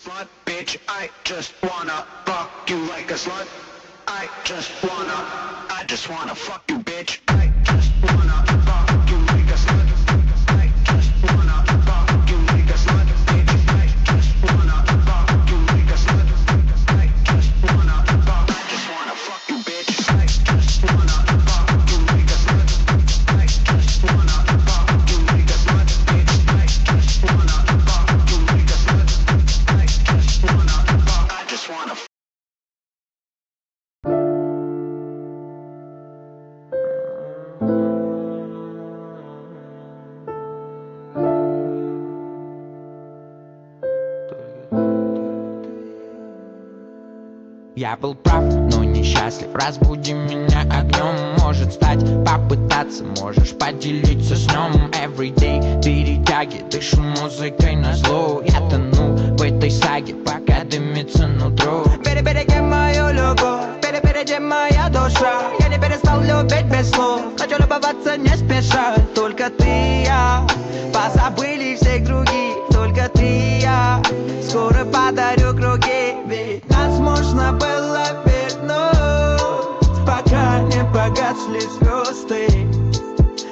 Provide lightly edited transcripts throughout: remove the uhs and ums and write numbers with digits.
Slut, bitch, I just wanna fuck you like a slut. I just wanna fuck you, bitch. I just wanna fuck you like a slut. I just wanna fuck you like a slut, bitch. I just wanna fuck you like a slut. I just wanna fuck you, bitch. I just wanna fuck you like a slut. I just wanna fuck you like a slut, bitch. I just wanna fuck you like a slut. I just wanna Я был прав, но несчастлив. Разбуди меня огнем. Может стать, попытаться. Можешь поделиться с ним. Everyday перетяги, дышу музыкой назло. Я тону в этой саге, пока дымится нутро. Перебереги мою любовь, перебереги моя душа. Я не перестал любить без слов. Хочу любоваться не спеша. Только ты и я, позабыли всех других. Только ты и я, скоро подарю круги. Ведь нас можно было вернуть, пока не погасли звезды.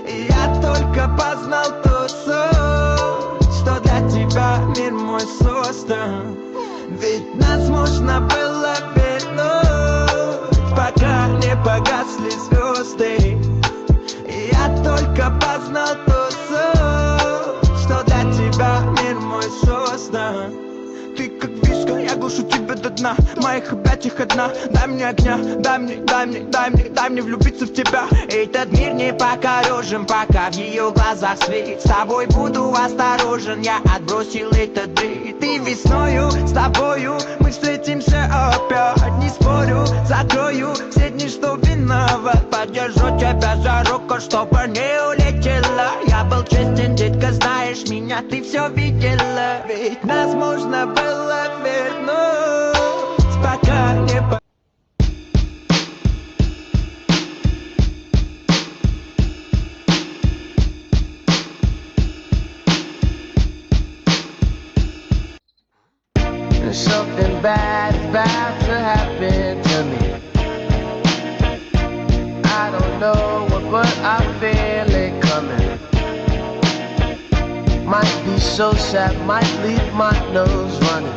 И я только познал ту суть, что для тебя мир мой создан. Ведь нас можно было вернуть, пока не погасли звезды. И я только познал ту суть, что для тебя мир мой создан. Ты как виска, я глушу тебя до дна. В моих объятиях одна. Дай мне огня, дай мне влюбиться в тебя. Этот мир не покорежен, пока в ее глазах свет. С тобой буду осторожен, я отбросил этот бред. Ты весною, с тобою мы встретимся опять. Не спорю, закрою все дни, что виноват. Подержу тебя за руку, чтобы не улетела. Я был честен, детка, знаешь меня, ты все видела. Ведь нас можно было вернуть, пока не по... Something bad is about to happen to me. I don't know what, but I feel it coming. Might be so sad, might leave my nose running.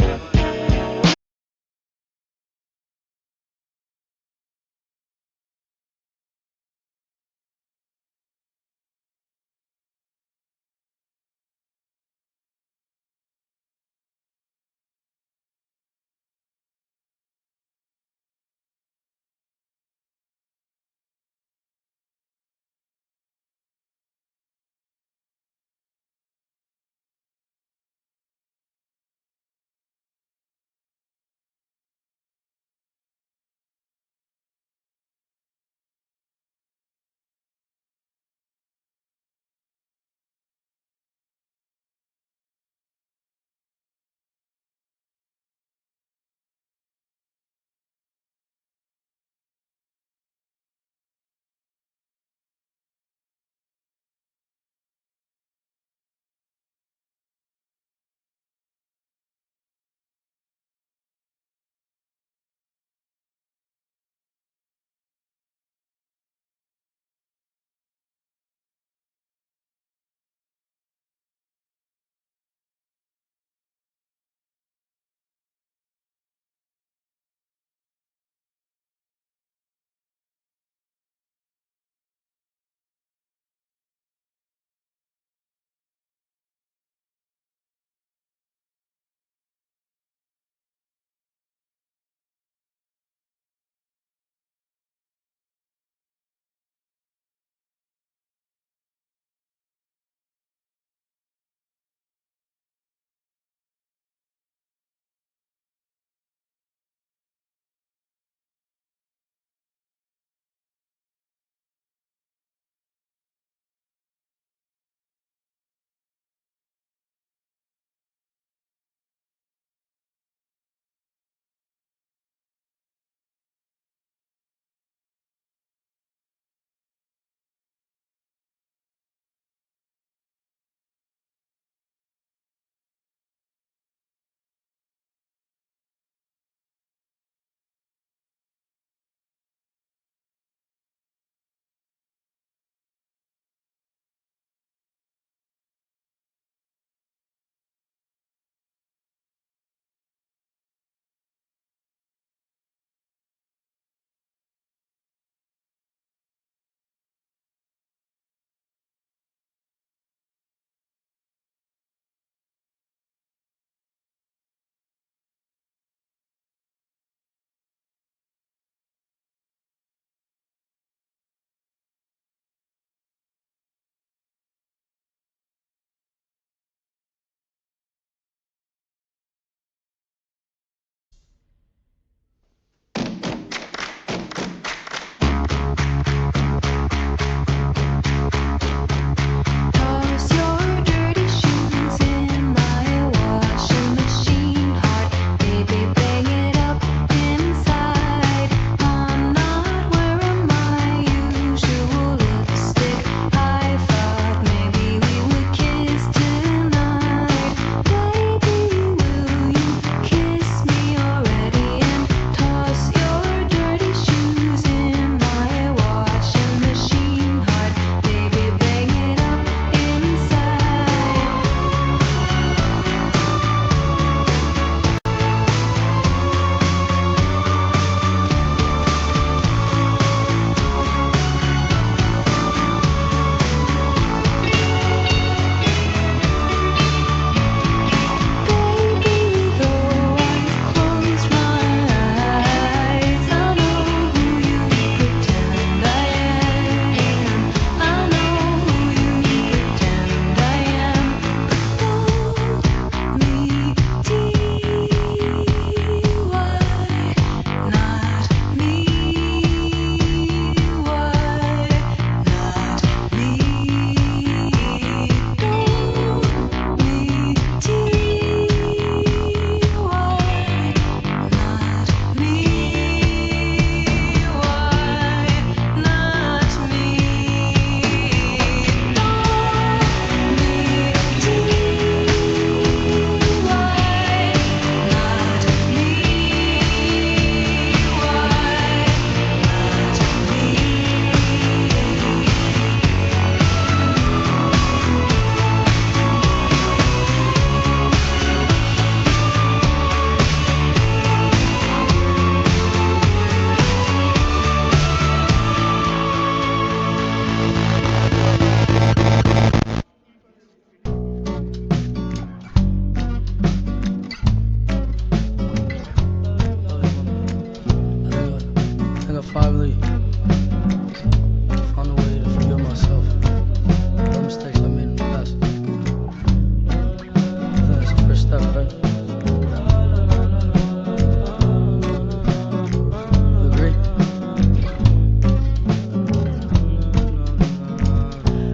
finally found a way to forgive myself for the mistakes I made in the past. I think that's the first step, right? You agree?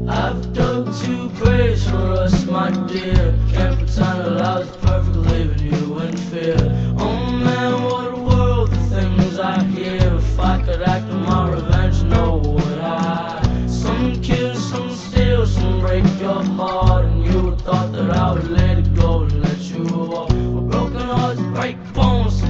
I've dug two graves for us, my dear. Can't pretend that I was perfect, leaving you in fear. Oh man, what a world, the things I hear. If I could act on my revenge, no would I. Some kill, some steal, some break your heart, and you thought that I would let it go and let you walk. Well, broken hearts break bones.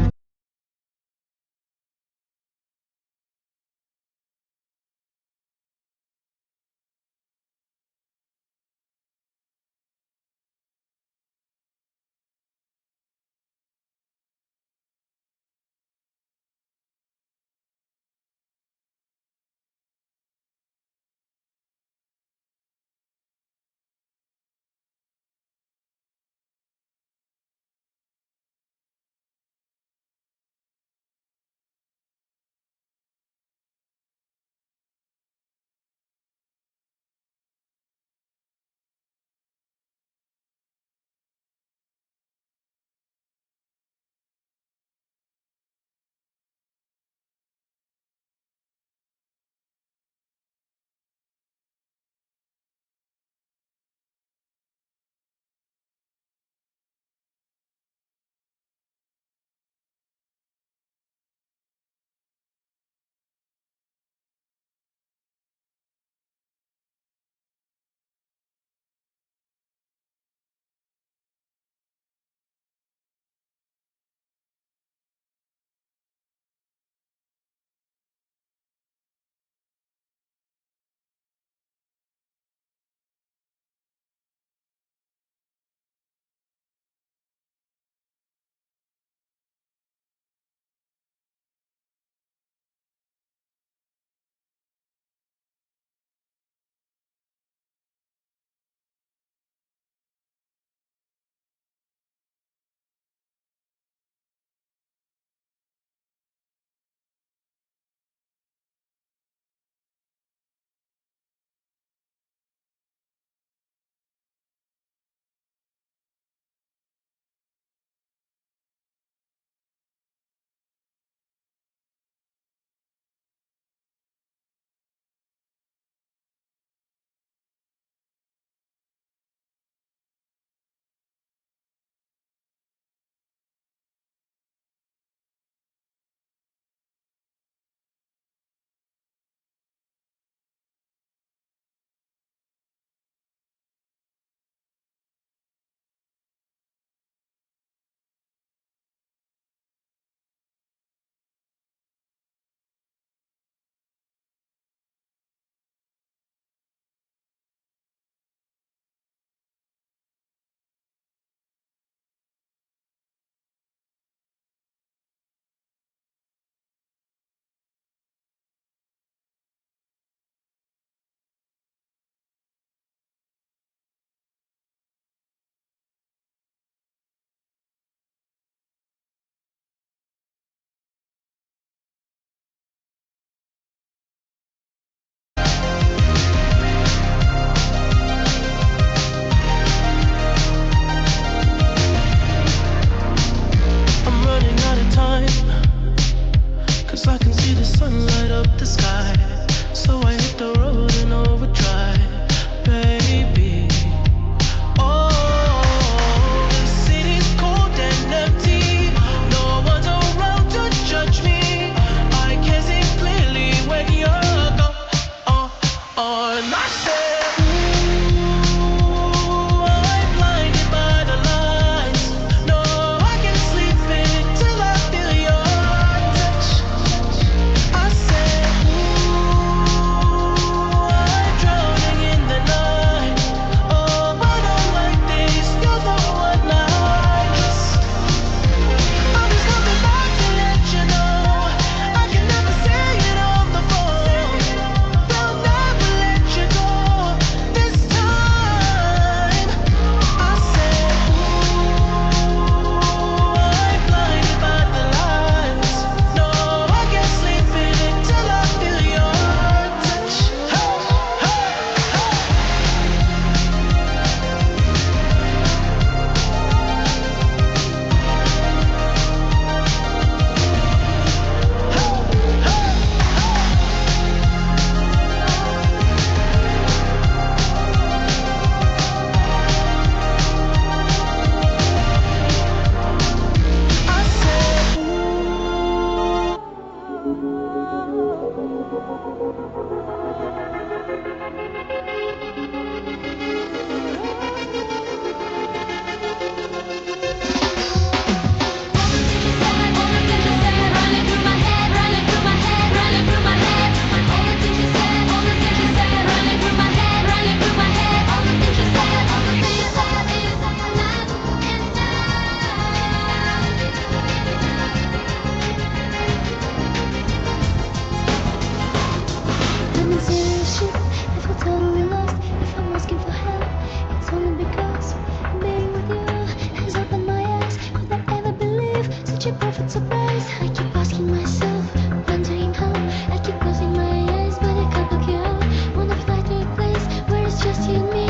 perfect surprise. I keep asking myself, wondering how. I keep closing my eyes, but I can't look you out. Wanna fly to a place where it's just you and me,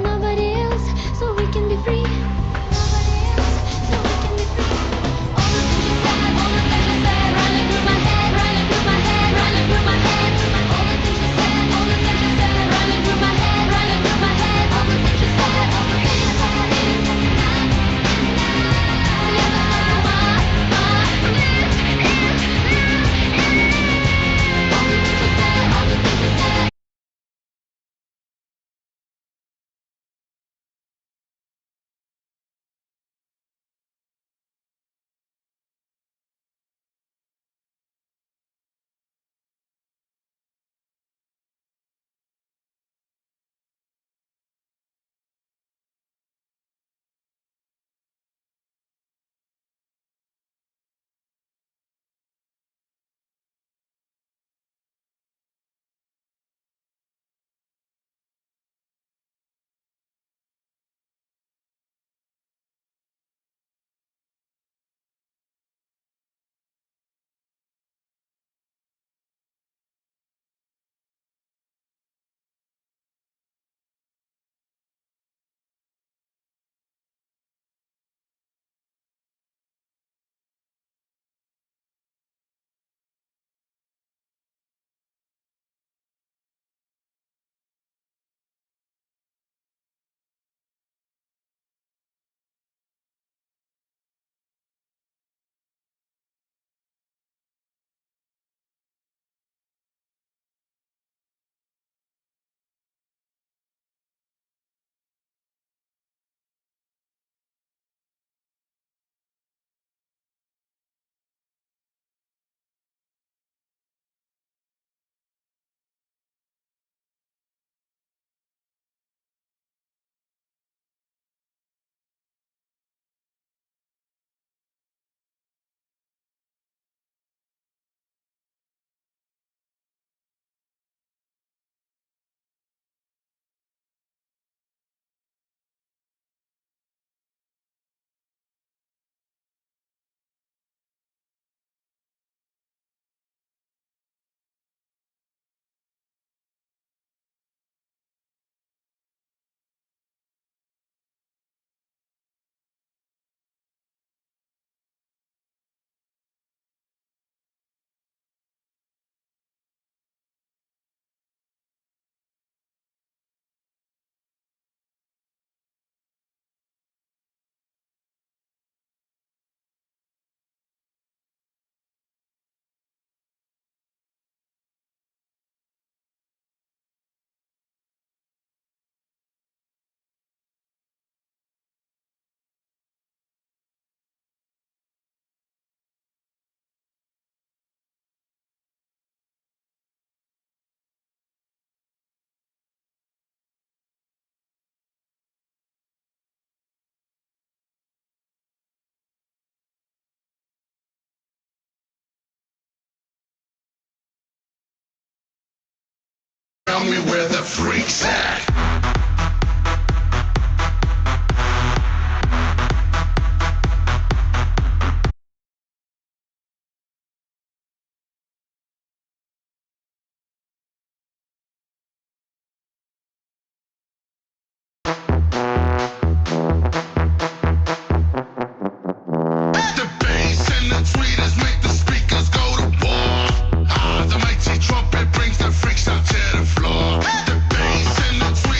nobody else, so we can be free. Nobody else, so we can be free. All the things you said, running through my head, running through my head, running through my head. All the things you said, running through my head, running through my head. All the things you said, all the things you said. Tell me where the freak's at. The bass and the tweeters make the speakers go to war. Ah, the mighty trumpet brings the freaks out to the floor. The bass and the tweeters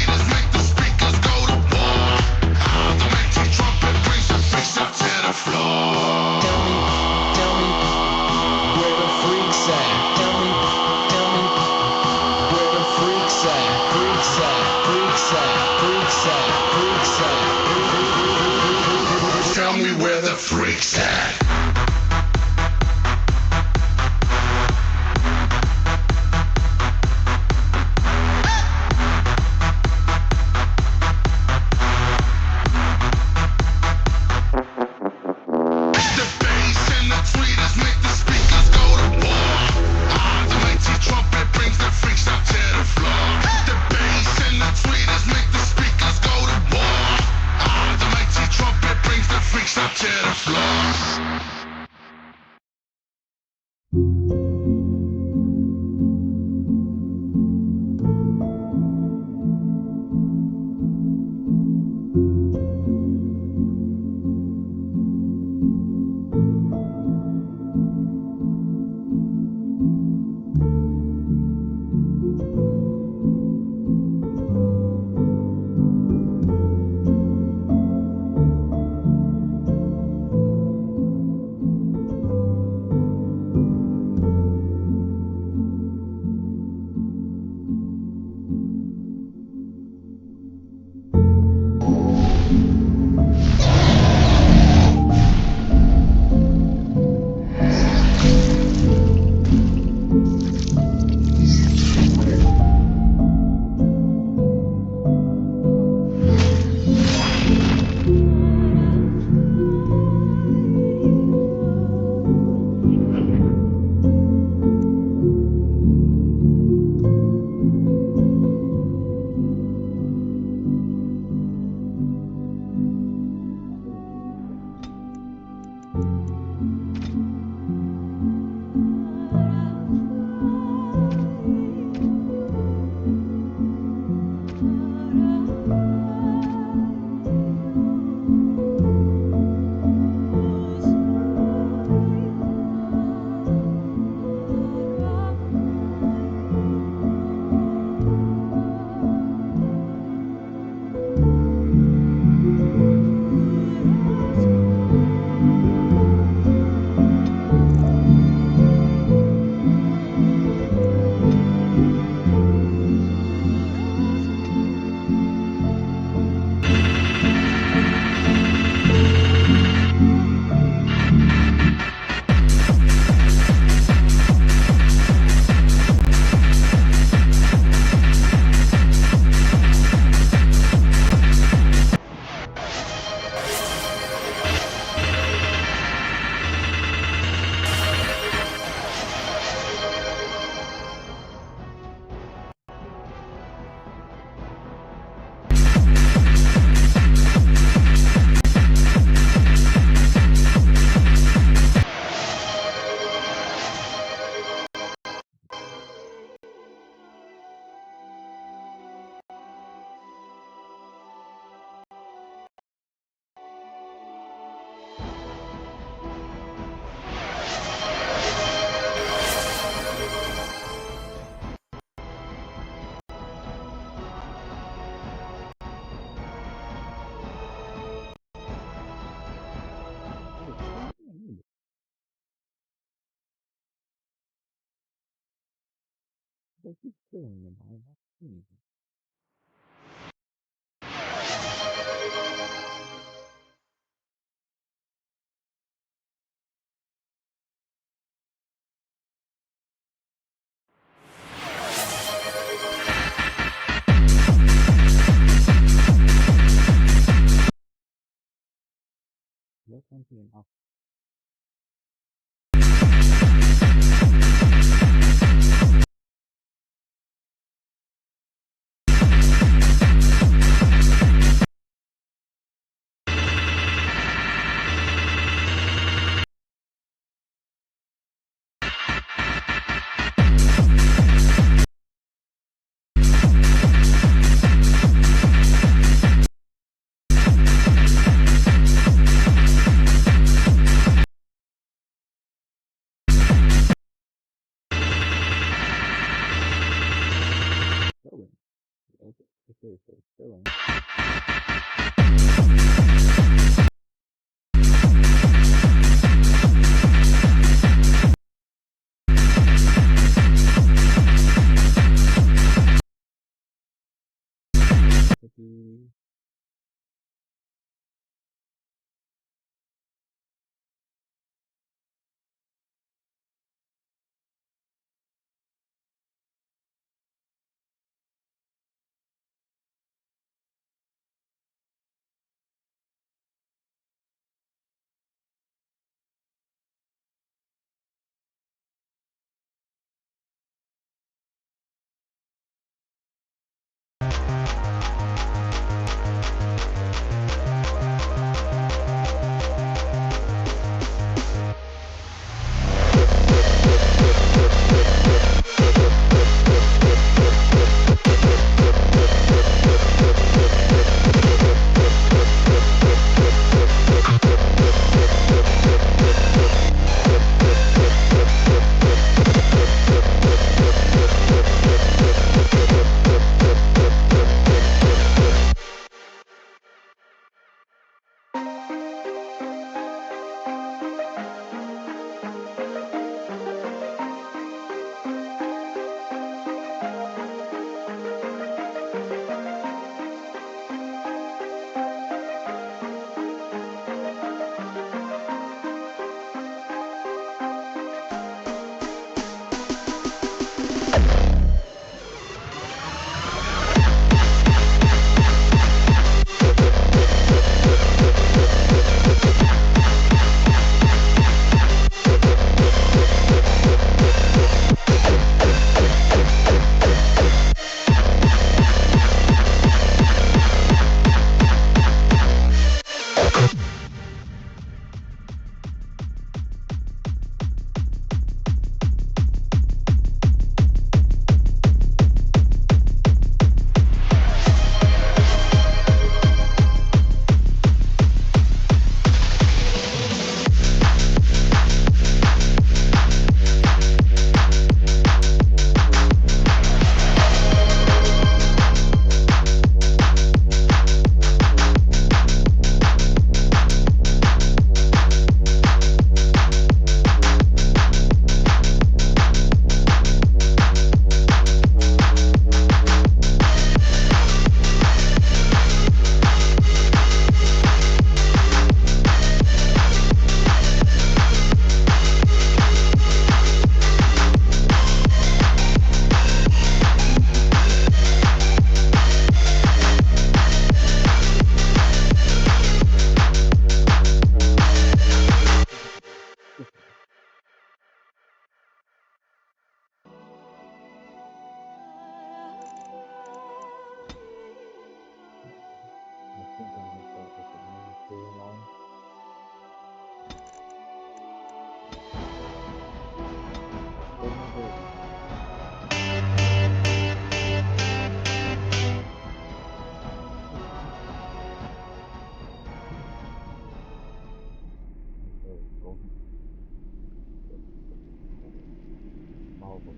powerful.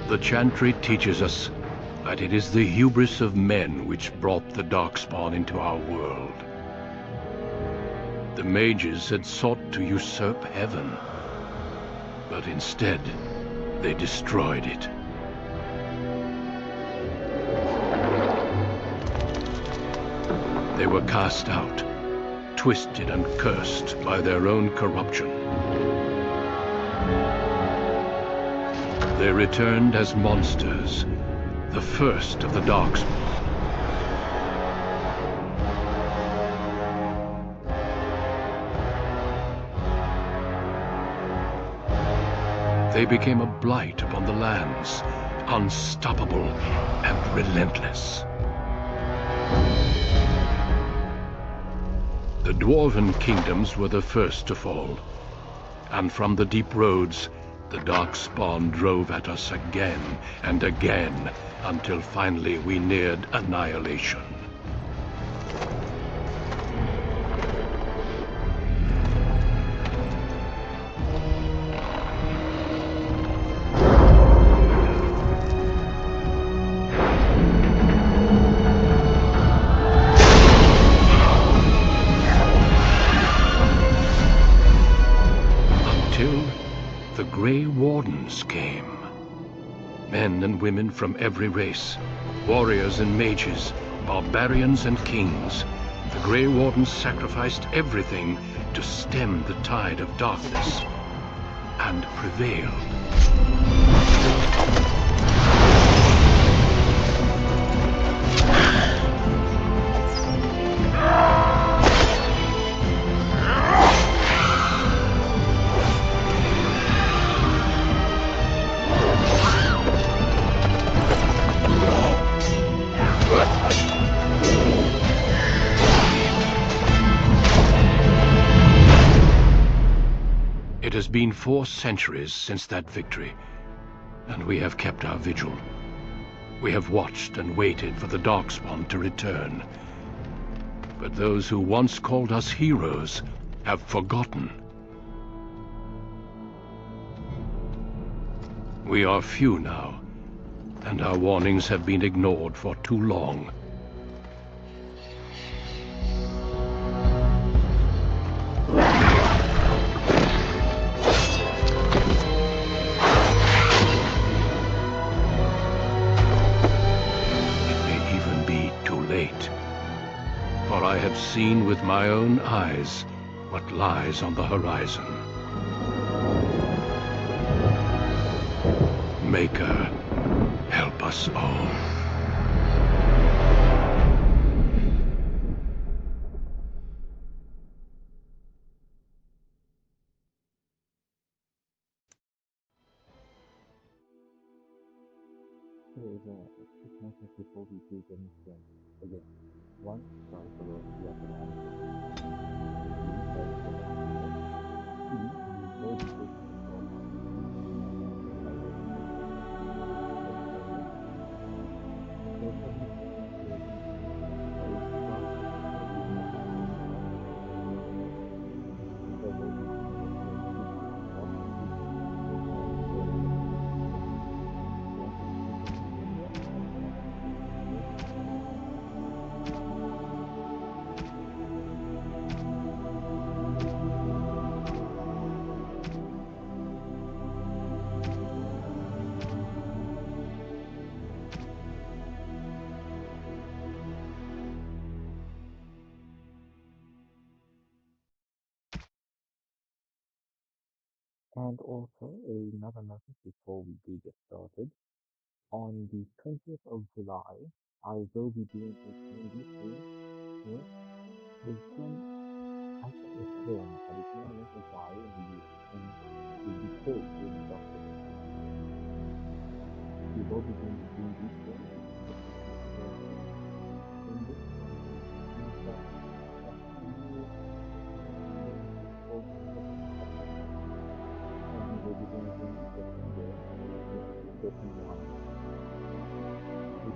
The chantry teaches us that it is the hubris of men which brought the darkspawn into our world. The mages had sought to usurp heaven, but instead they destroyed it. They were cast out, twisted and cursed by their own corruption. They returned as monsters, the first of the darkspawn. They became a blight upon the lands, unstoppable and relentless. The dwarven kingdoms were the first to fall, and from the deep roads, the darkspawn drove at us again and again, until finally we neared annihilation. The Grey Wardens came. Men and women from every race, warriors and mages, barbarians and kings. The Grey Wardens sacrificed everything to stem the tide of darkness, and prevailed. It has been 4 centuries since that victory, and we have kept our vigil. We have watched and waited for the darkspawn to return. But those who once called us heroes have forgotten. We are few now, and our warnings have been ignored for too long. For I have seen with my own eyes what lies on the horizon. Maker, help us all. So, it's not just before we do anything. Again, one, sorry for the apparatus. Two, sorry for the apparatus. Three, we know the person from And also, another message before we do get started. On the 20th of July, I will be doing a community stream with actually it's everyone, but it's not a guy in the US, and it will be called in the doctor. We will be doing the D&D stream in this one, and we will be doing things different ways, different ones. We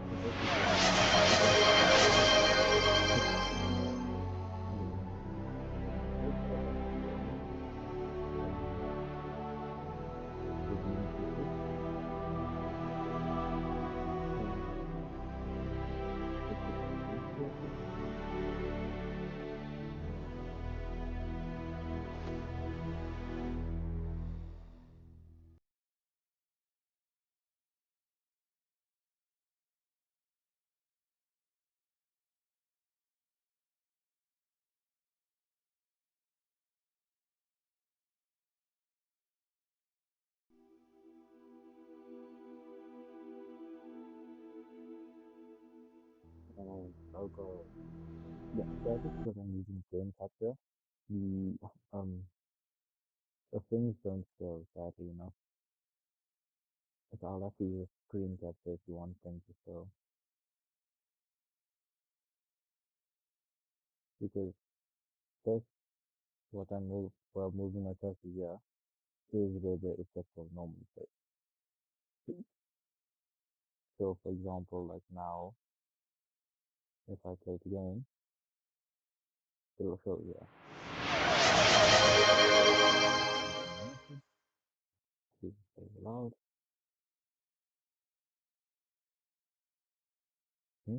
Oh, logo. Yeah, so I just because I'm using game capture, the the things don't show sadly enough. So I'll have to use screen capture if you want them to show. Because first what I move while moving my cursor here is where the effect of normal face. So for example, like now, if I play the game, it'll show here. Please play it loud. Hmm?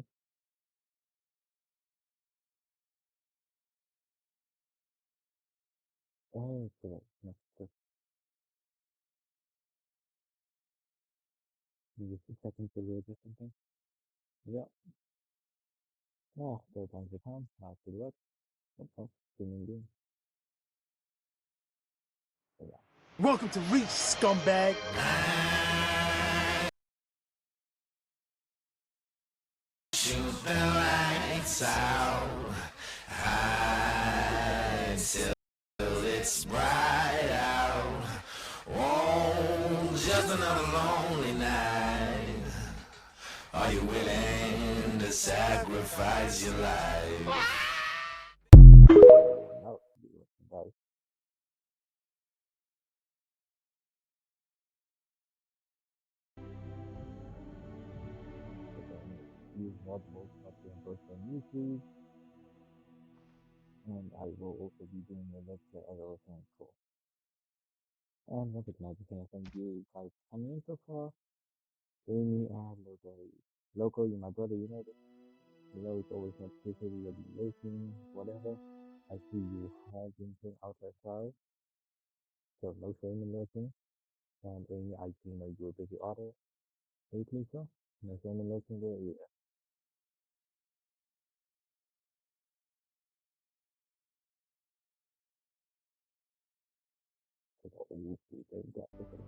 Oh, correct. Next step. Maybe 2 seconds to load or something. Yeah. Oh, third time's the charm. Now it should work. Oh, streaming game. So yeah. Welcome to Reach, scumbag. Just another lonely night. Are you willing to sacrifice your life? Now it should be working, guys. Okay, use mod mode capture and post on YouTube. And I will also be doing a lecture as I was saying before. And what is my business? Thank you guys coming in so far. Amy and Loco. Loco, you're my brother, you know this. You know it's always my pleasure you'll be listening, whatever. I see you have been put out that side. So no shame in listening. And Amy, I do know you're a busy author. Hey Lisa, no shame in listening there either. So that you see there you go. Okay.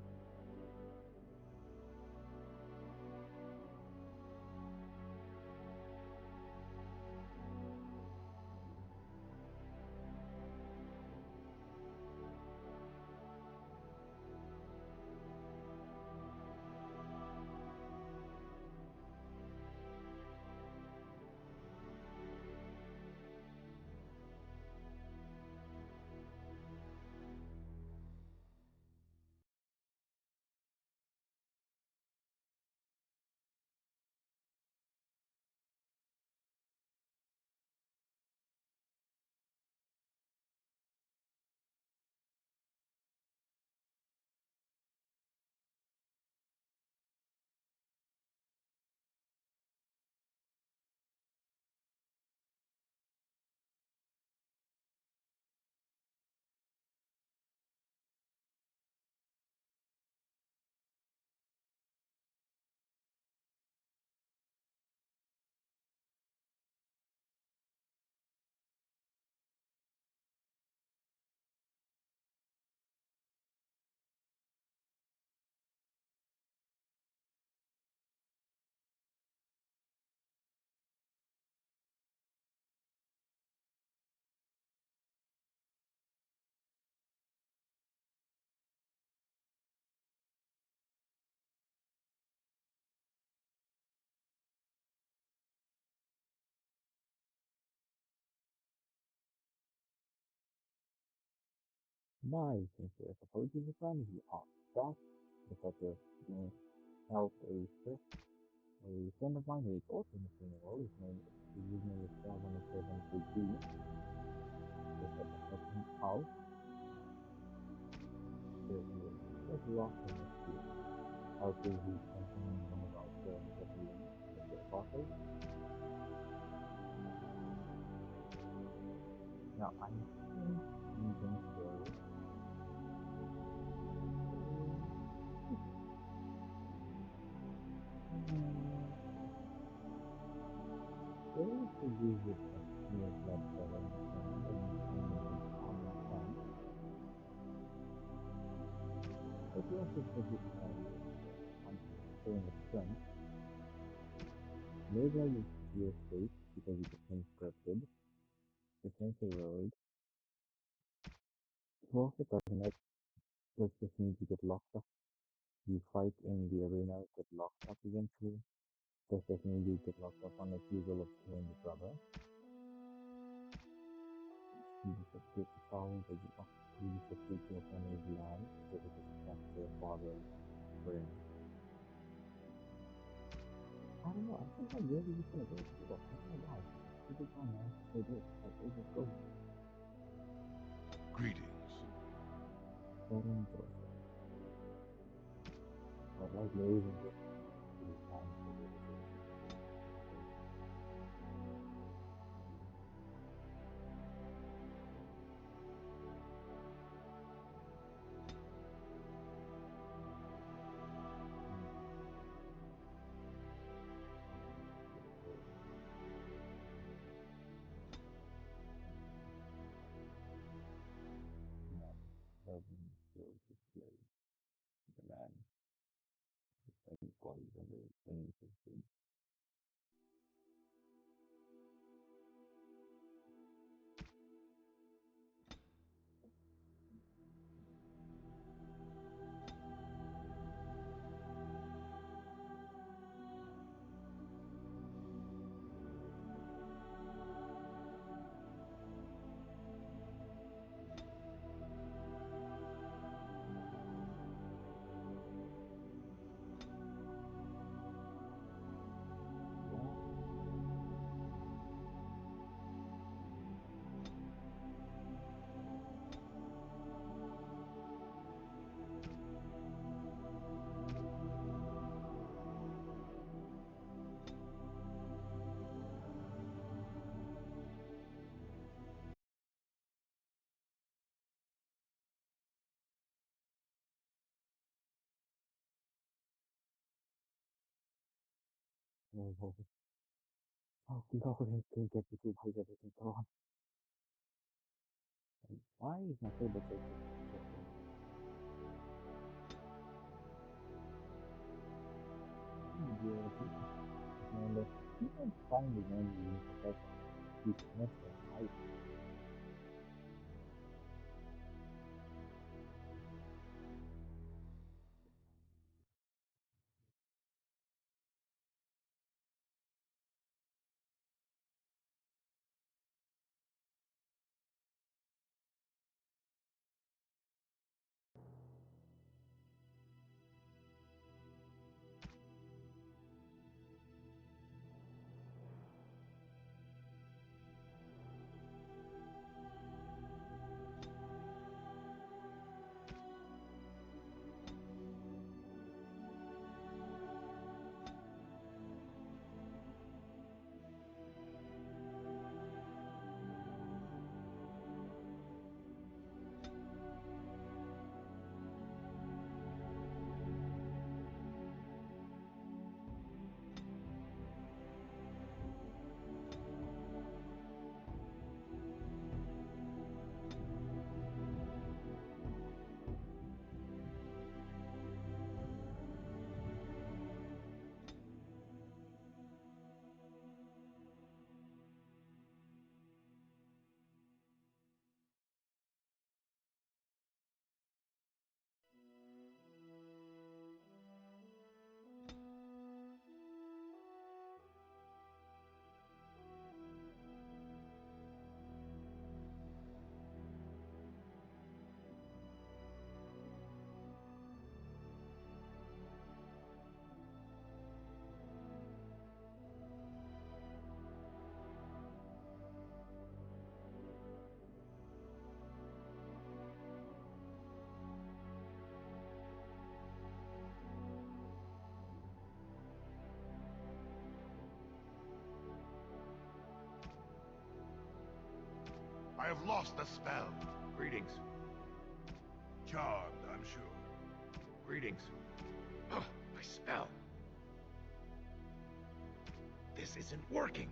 My sincere apologies for trying to be off track because of being health a stress. A friend of mine who is also in the same role, his username is 773B, just had to help him out. So he was just lost in his fear. Also, he's continuing one of our films that we with the author. Now, I think I'm going to go. Going to use it as near blood seven and common sense. But you also put it on saying a strength. Maybe I use your state because it's unscripted. It's a world. Most of the time, it just means you get locked up. You fight in the arena, get locked up eventually. This just means you get locked up on accusal of killing your brother. You just escape the problem because you just escape your family's land because you just capture your father's ring. I don't know, I think I'm really just gonna go to Europe. I don't know why. Every time I have to say this, like, it just goes. Greetings. Foreign person. Or like ladies and gentlemen, it is time for the revelation. Loving skills display. The man. Things qualities and the things is good. Oh, oh, oh, no, let's go get the two by everything. Come on. Why is my favorite character so simple? Yeah, man, that you can find the one you need to set up. You messed up. I have lost the spell. Greetings. Charmed, I'm sure. Greetings. Ugh, my spell. This isn't working.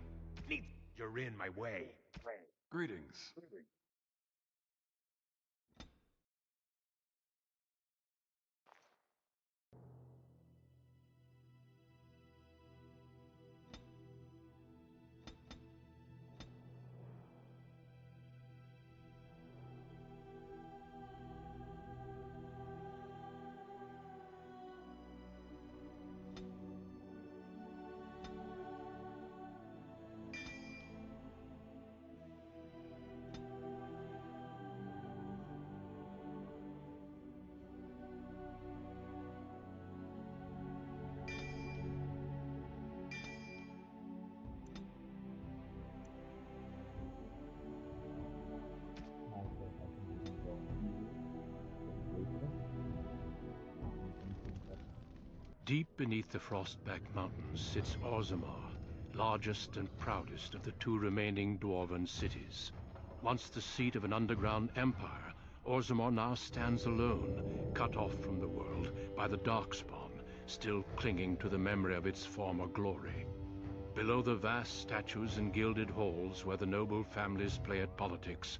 You're in my way. Greetings. Deep beneath the Frostback Mountains sits Orzammar, largest and proudest of the two remaining dwarven cities. Once the seat of an underground empire, Orzammar now stands alone, cut off from the world by the Darkspawn, still clinging to the memory of its former glory. Below the vast statues and gilded halls where the noble families play at politics,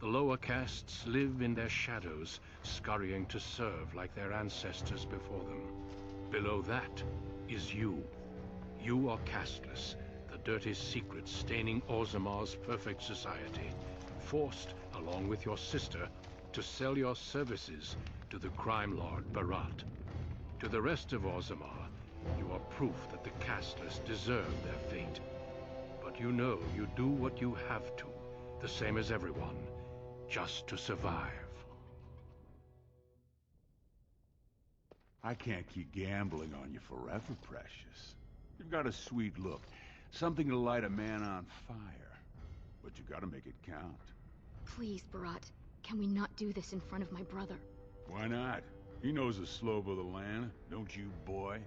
the lower castes live in their shadows, scurrying to serve like their ancestors before them. Below that is you. You are casteless, the dirty secret staining Orzammar's perfect society, forced, along with your sister, to sell your services to the crime lord Barat. To the rest of Orzammar, you are proof that the casteless deserve their fate. But you know you do what you have to, the same as everyone, just to survive. I can't keep gambling on you forever, Precious. You've got a sweet look, something to light a man on fire. But you gotta make it count. Please, Barat, can we not do this in front of my brother? Why not? He knows the slope of the land, don't you, boy?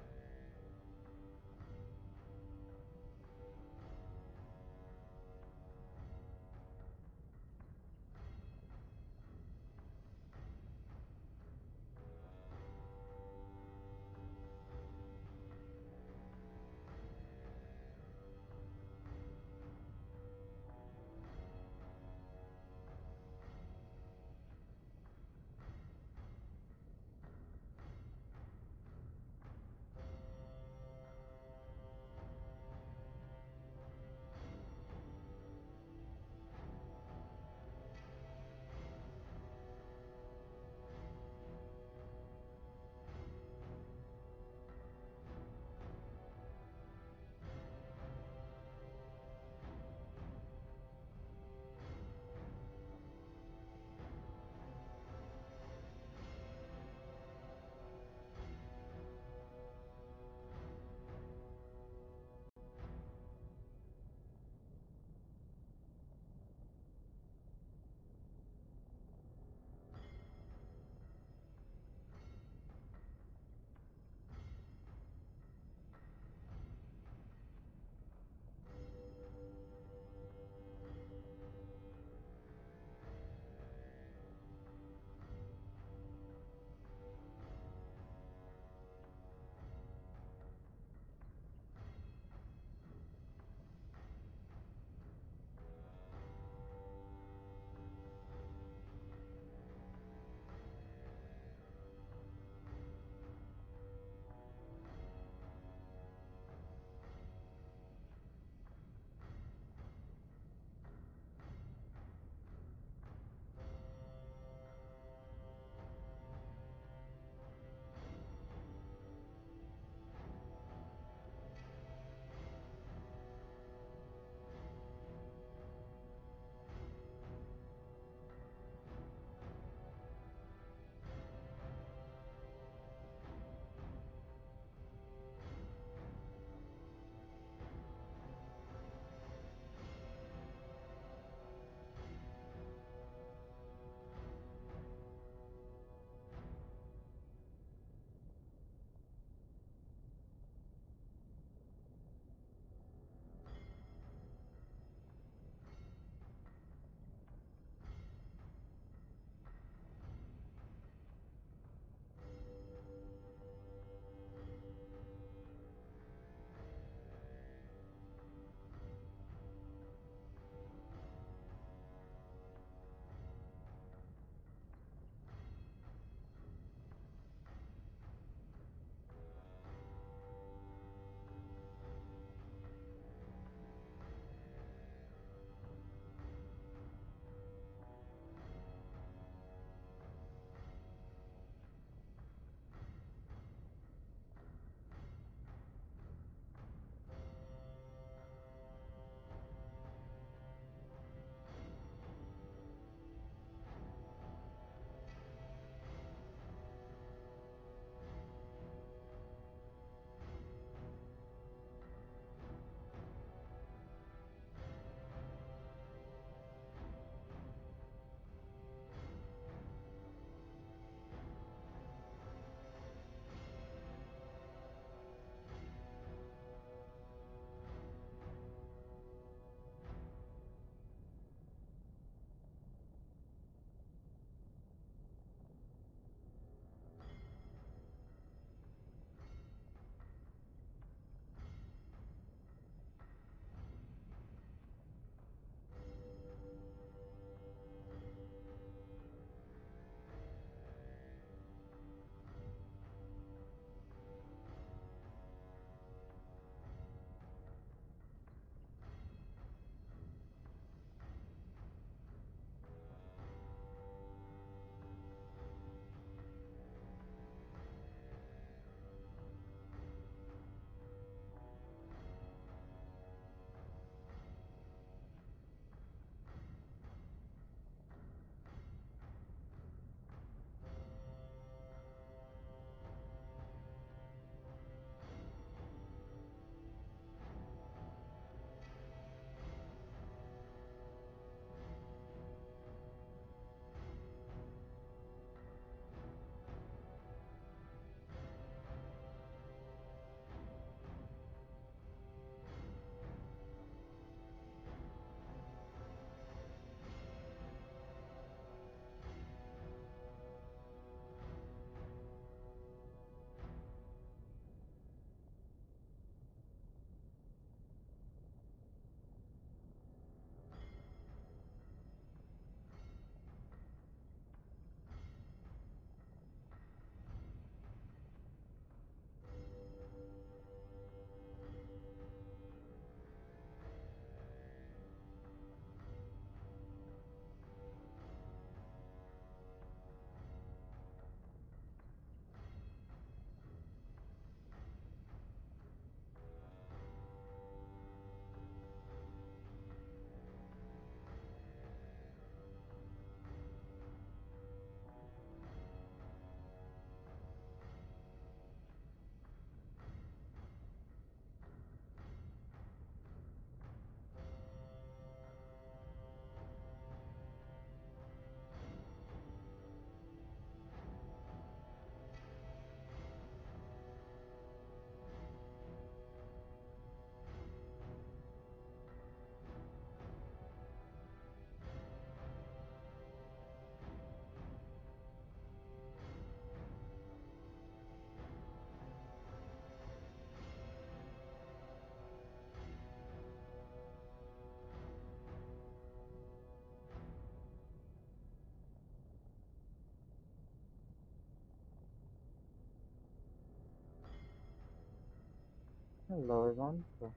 Hello everyone, so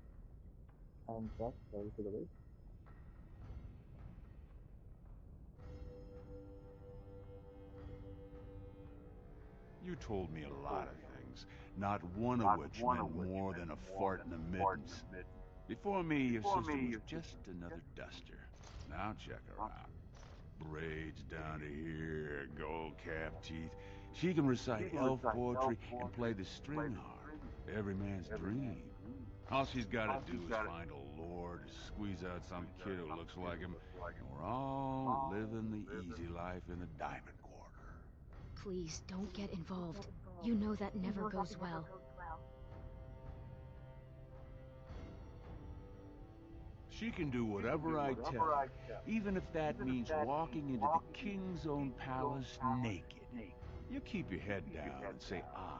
I'm Jack, sorry for the wait. You told me a lot of things, not one of which meant more than a fart in the middens. Before me, your sister was just another duster. Now check her out. Braids down to here, gold cap teeth. She can recite elf poetry and play the string harp. Every man's dream. All she's gotta do is find a lord, squeeze out some kid who looks like him, and we're all living the easy life in the Diamond Quarter. Please, don't get involved. You know that never goes well. She can do whatever I tell her, even if that means walking into the king's own palace naked. You keep your head down and say aye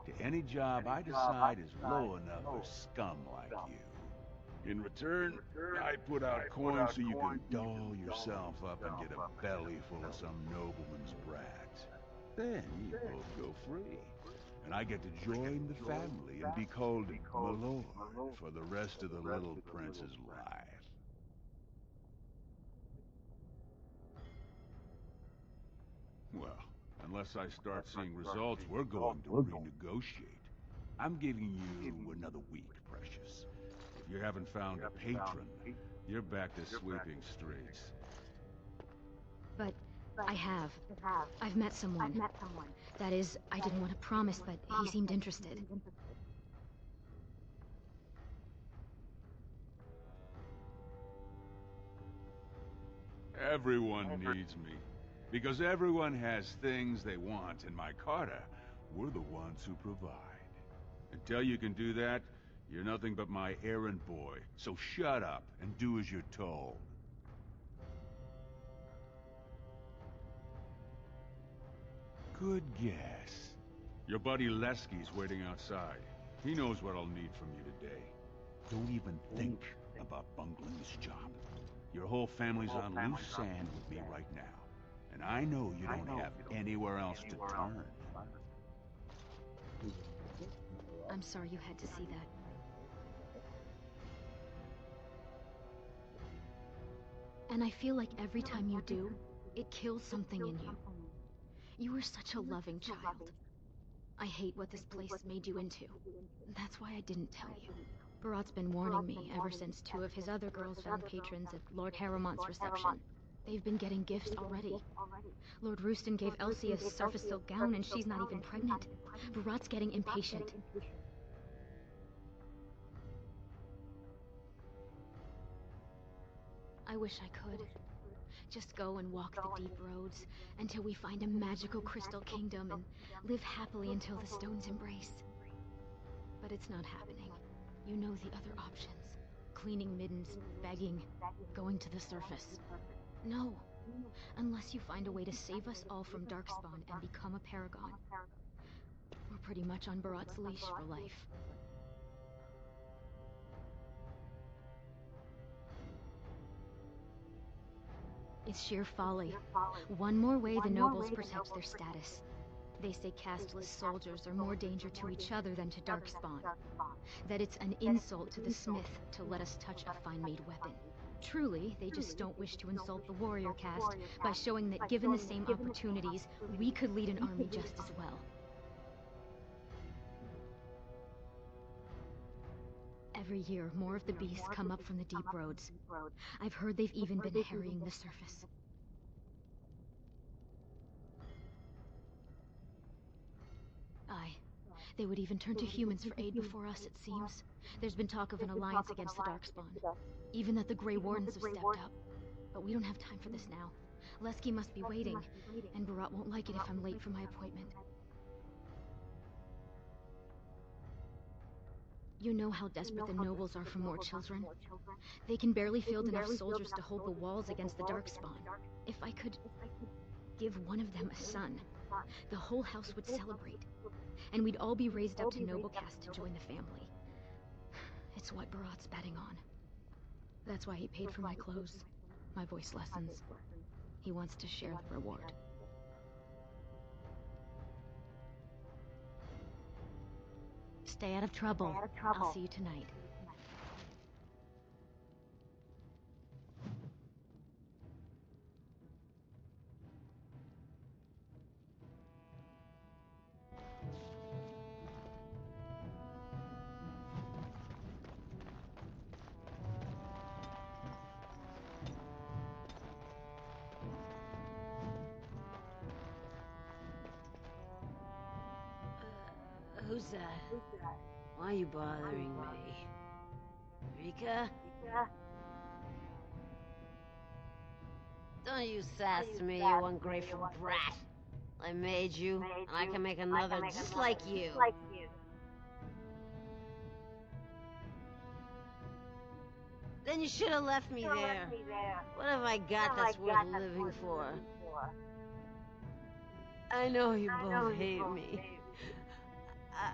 to any job I decide is low enough for scum like you. In return, I put out coins so you can doll yourself up and get a belly full of some nobleman's brat. Then you both go free, and I get to join the family and be called my lord for the rest of the little prince's life. Well, unless I start seeing results, we're going to renegotiate. I'm giving you another week, Precious. If you haven't found a patron, you're back to sweeping streets. But I have. I've met someone. That is, I didn't want to promise, but he seemed interested. Everyone needs me. Because everyone has things they want, and my Carter, we're the ones who provide. Until you can do that, you're nothing but my errand boy. So shut up and do as you're told. Good guess. Your buddy Lesky's waiting outside. He knows what I'll need from you today. Don't even think about bungling this job. Your whole family's on loose sand with me right now. And I know you don't have anywhere else to turn. I'm sorry you had to see that. And I feel like every time you do, it kills something in you. You were such a loving child. I hate what this place made you into. That's why I didn't tell you. Barat's been warning me ever since 2 of his other girls found patrons at Lord Harrowmont's reception. They've been getting gifts already. Lord Rooston gave Elsie a surface silk gown and she's not even pregnant. Barat's getting impatient. I wish I could. Just go and walk the deep roads until we find a magical crystal kingdom and live happily until the stones embrace. But it's not happening. You know the other options. Cleaning middens, begging, going to the surface. No. Unless you find a way to save us all from Darkspawn and become a paragon. We're pretty much on Barat's leash for life. It's sheer folly. One more way the nobles protect their status. They say casteless soldiers are more danger to each other than to Darkspawn. That it's an insult to the smith to let us touch a fine-made weapon. Truly, they just don't wish to insult the warrior caste by showing that given the same opportunities, we could lead an army just as well. Every year, more of the beasts come up from the deep roads. I've heard they've even been harrying the surface. Aye. They would even turn to humans for aid before us, it seems. There's been talk of an alliance against the Darkspawn. Even that the Grey Wardens have stepped up. But we don't have time for this now. Lesky must be waiting, and Barat won't like it if I'm late for my appointment. You know how desperate the nobles are for more children. They can barely field enough soldiers to hold the walls against the Darkspawn. If I could give one of them a son, the whole house would celebrate. And we'd all be raised up to noble caste to join the family. It's what Barat's betting on. That's why he paid for my clothes, my voice lessons. He wants to share the reward. Stay out of trouble. I'll see you tonight. Who's that? Why are you bothering me? Rika? Don't you sass me, you ungrateful brat. I made you, and I can make another just like you. Then you should have left me there. What have I got that's worth living for? I know you both hate me.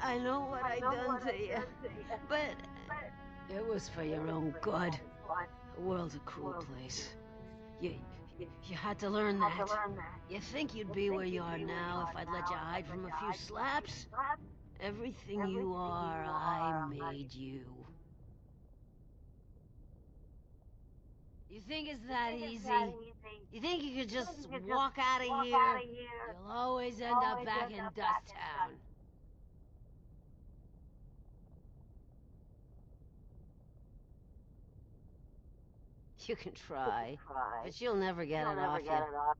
I know what I done to you, but it was for your own good. The world's a cruel place. You had to learn that. You think you'd be where you are now if I'd let you hide from a few slaps? Everything you are, I made you. You think it's that easy? You think you could just walk out of here? You'll always end up back in Dust Town. You can try, but you'll never get it off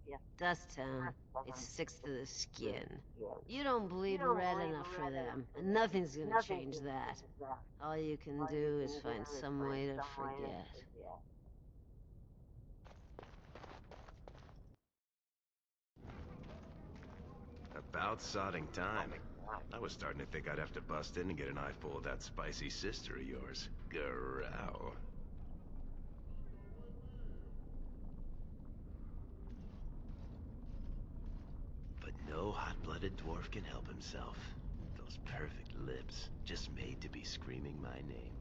you. Dust Town, it sticks to the skin. You don't bleed red enough for them, and nothing's gonna change that. All you can do is find some way to forget. About sodding time. I was starting to think I'd have to bust in and get an eyeful of that spicy sister of yours. Growl. But no hot-blooded dwarf can help himself. Those perfect lips, just made to be screaming my name.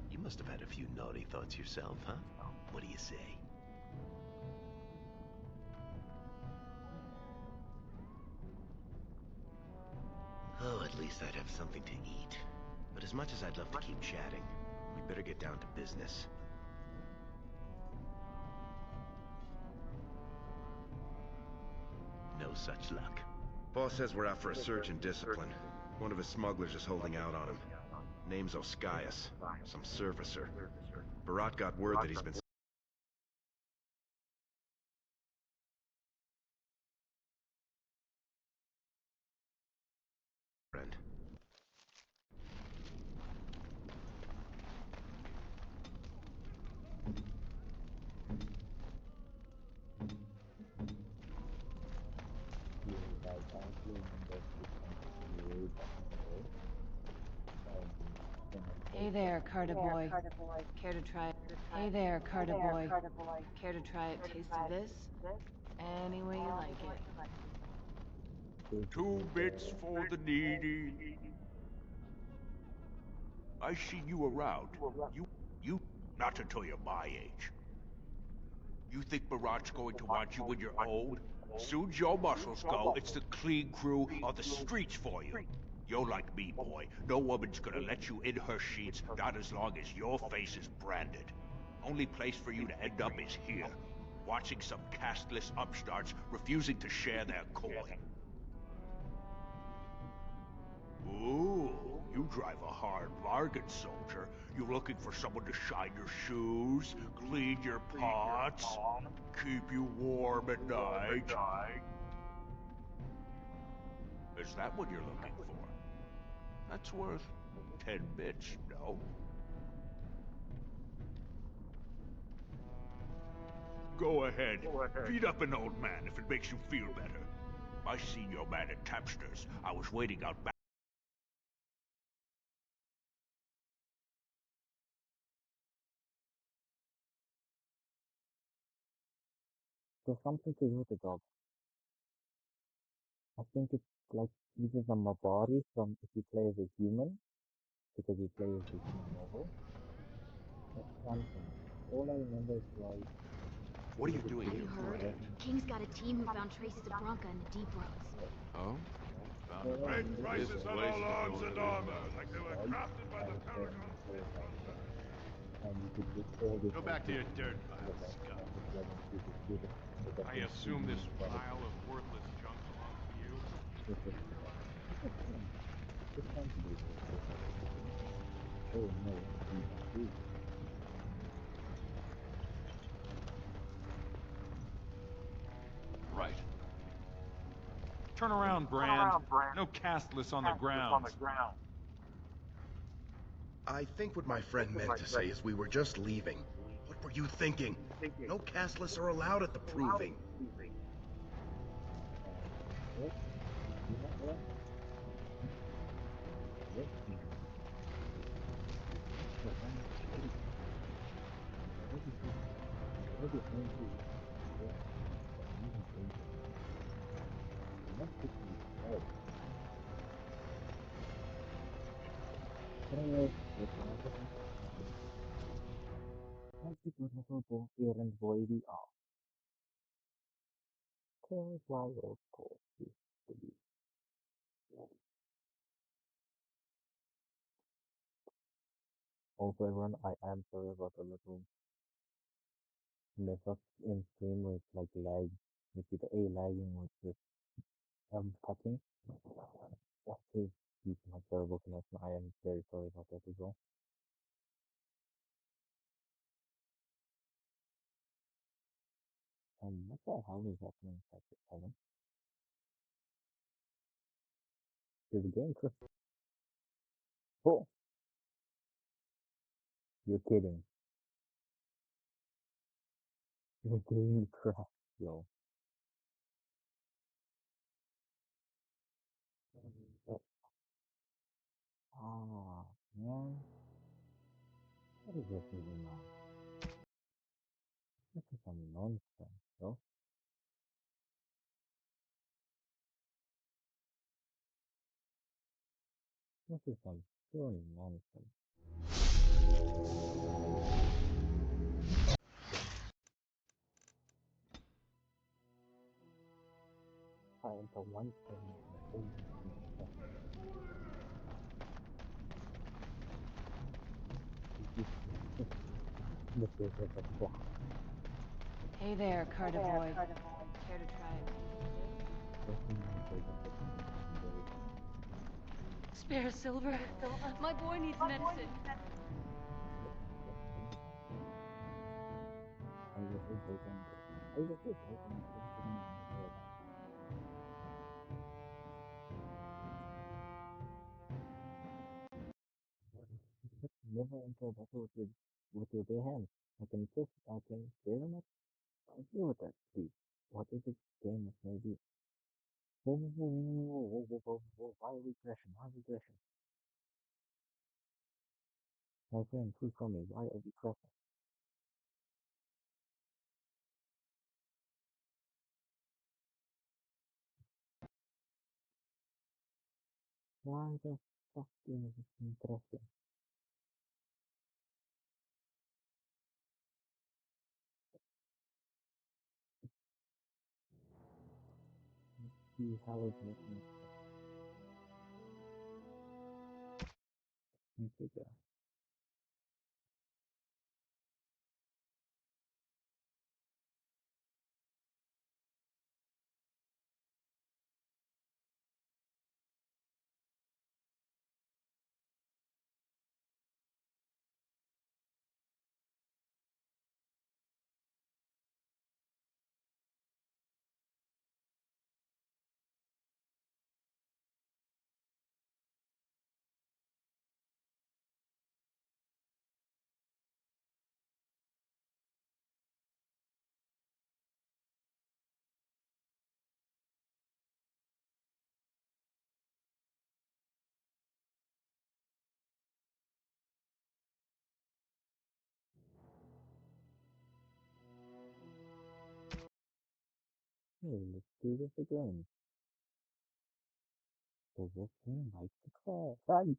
You must have had a few naughty thoughts yourself, huh? What do you say? Oh, at least I'd have something to eat. But as much as I'd love to keep chatting, we better get down to business. No such luck. Boss says we're out for a search and discipline. One of his smugglers is holding out on him. Name's Oskias, some surfacer. Barat got word that he's been... friend. Hey there, Carter boy. Care to try it? Hey there, Carter boy. Care to try a taste of this? Any way you like it. 2 bits for the needy. I see you around. You, not until you're my age. You think Barat's going to want you when you're old? Soon's your muscles go, it's the clean crew or the streets for you. You're like me, boy. No woman's gonna let you in her sheets, not as long as your face is branded. Only place for you to end up is here, watching some castless upstarts refusing to share their coin. Ooh, you drive a hard bargain, soldier. You looking for someone to shine your shoes, clean your pots, keep you warm at night? Is that what you're looking for? That's worth 10 bits, no? Go ahead. Beat up an old man if it makes you feel better. I seen your man at Tapster's. I was waiting out back. So something to do with the job. I think it's like either the Mabari from if you play as a human, because you play as the human level, or something. All I remember is like... What are you doing Have here? you heard? King's got a team who found traces of Bronca in the deep roads. Oh? Great prices on all arms and armor, like they were crafted by the Paragon. And you could get all this. Go back to your dirt pile, scum. I assume this pile of worthless junk belongs to you? Oh no, Right. Turn around, Brand. No castless on the ground. I think what my friend meant to say is we were just leaving. What were you thinking? No castless are allowed at the proving. Also, everyone, I am sorry about the little mess up in stream with like lag, with the A lagging with this cutting. That is due to my terrible connection. I am very sorry about that as well. What the hell is happening in Chapter 7? Is the game crashed? Oh! You're kidding. The game crashed, yo. Ah, man. What is this even now? This is some nonsense, yo. This is some pure nonsense. I am the one thing in the whole game. This is like a flop. Hey there, Carter boy. Care to try it? Spare Silver. My boy needs medicine. Never enter a battle with your bare hands. I can clear them up. I'm deal with that, please. What is this game that may be? Whoa, whoa, whoa, whoa, whoa, whoa, whoa, why are we crashing? Why are we crashing? My friend, please tell me, why are we crashing? Why the fuck is this interesting? See how it's making it. Let me figure out. Hey, let's do this again. So this game likes to crash. Right.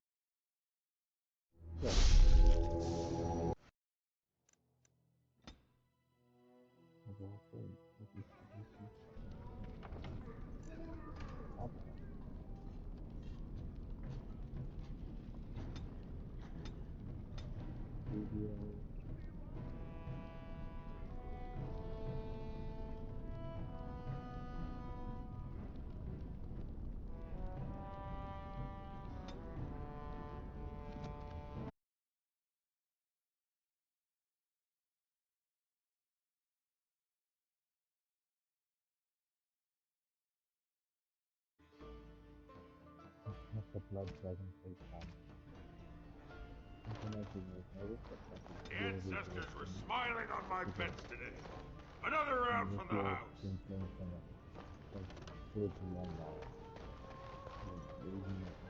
hero. The blood doesn't take time. Information was noticed that The ancestors were smiling on my pets today. Another round from the house.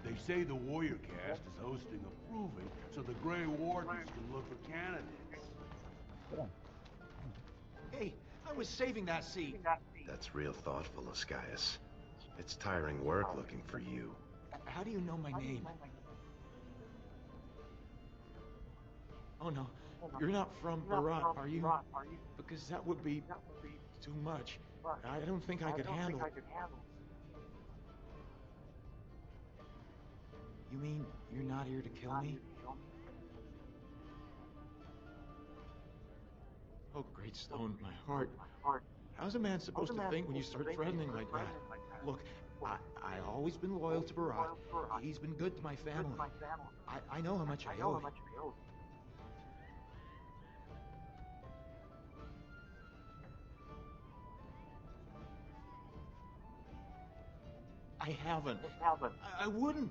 They say the warrior cast is hosting a proving so the Grey Wardens can look for candidates. Hey, I was saving that seat. That's real thoughtful, Ascaius. It's tiring work looking for you. How do you know my name? Oh no, you're not from Barat, are you? Because that would be too much. I don't think I could handle it. You mean you're not here to kill me? Oh, great stone, my heart. How's a man supposed to think when you start threatening like that? Look, I always been loyal to Barat. He's been good to my family. I know how much I owe him. I haven't. I wouldn't.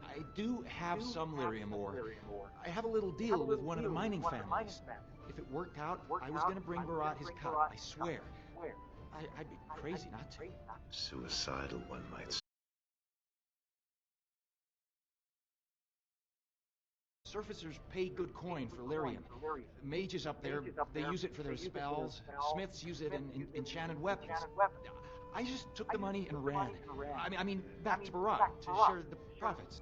I do have some lyrium ore. I have a little deal with one of the mining families. If it worked out, I was gonna bring Barat his cut, I swear. I'd be crazy not to. Suicidal, one might say. Surfacers pay good coin for lyrium. Mages up there, they use it for their spells. Smiths use it in enchanted weapons. I just took the money and ran. I mean, back to Barat to share the profits.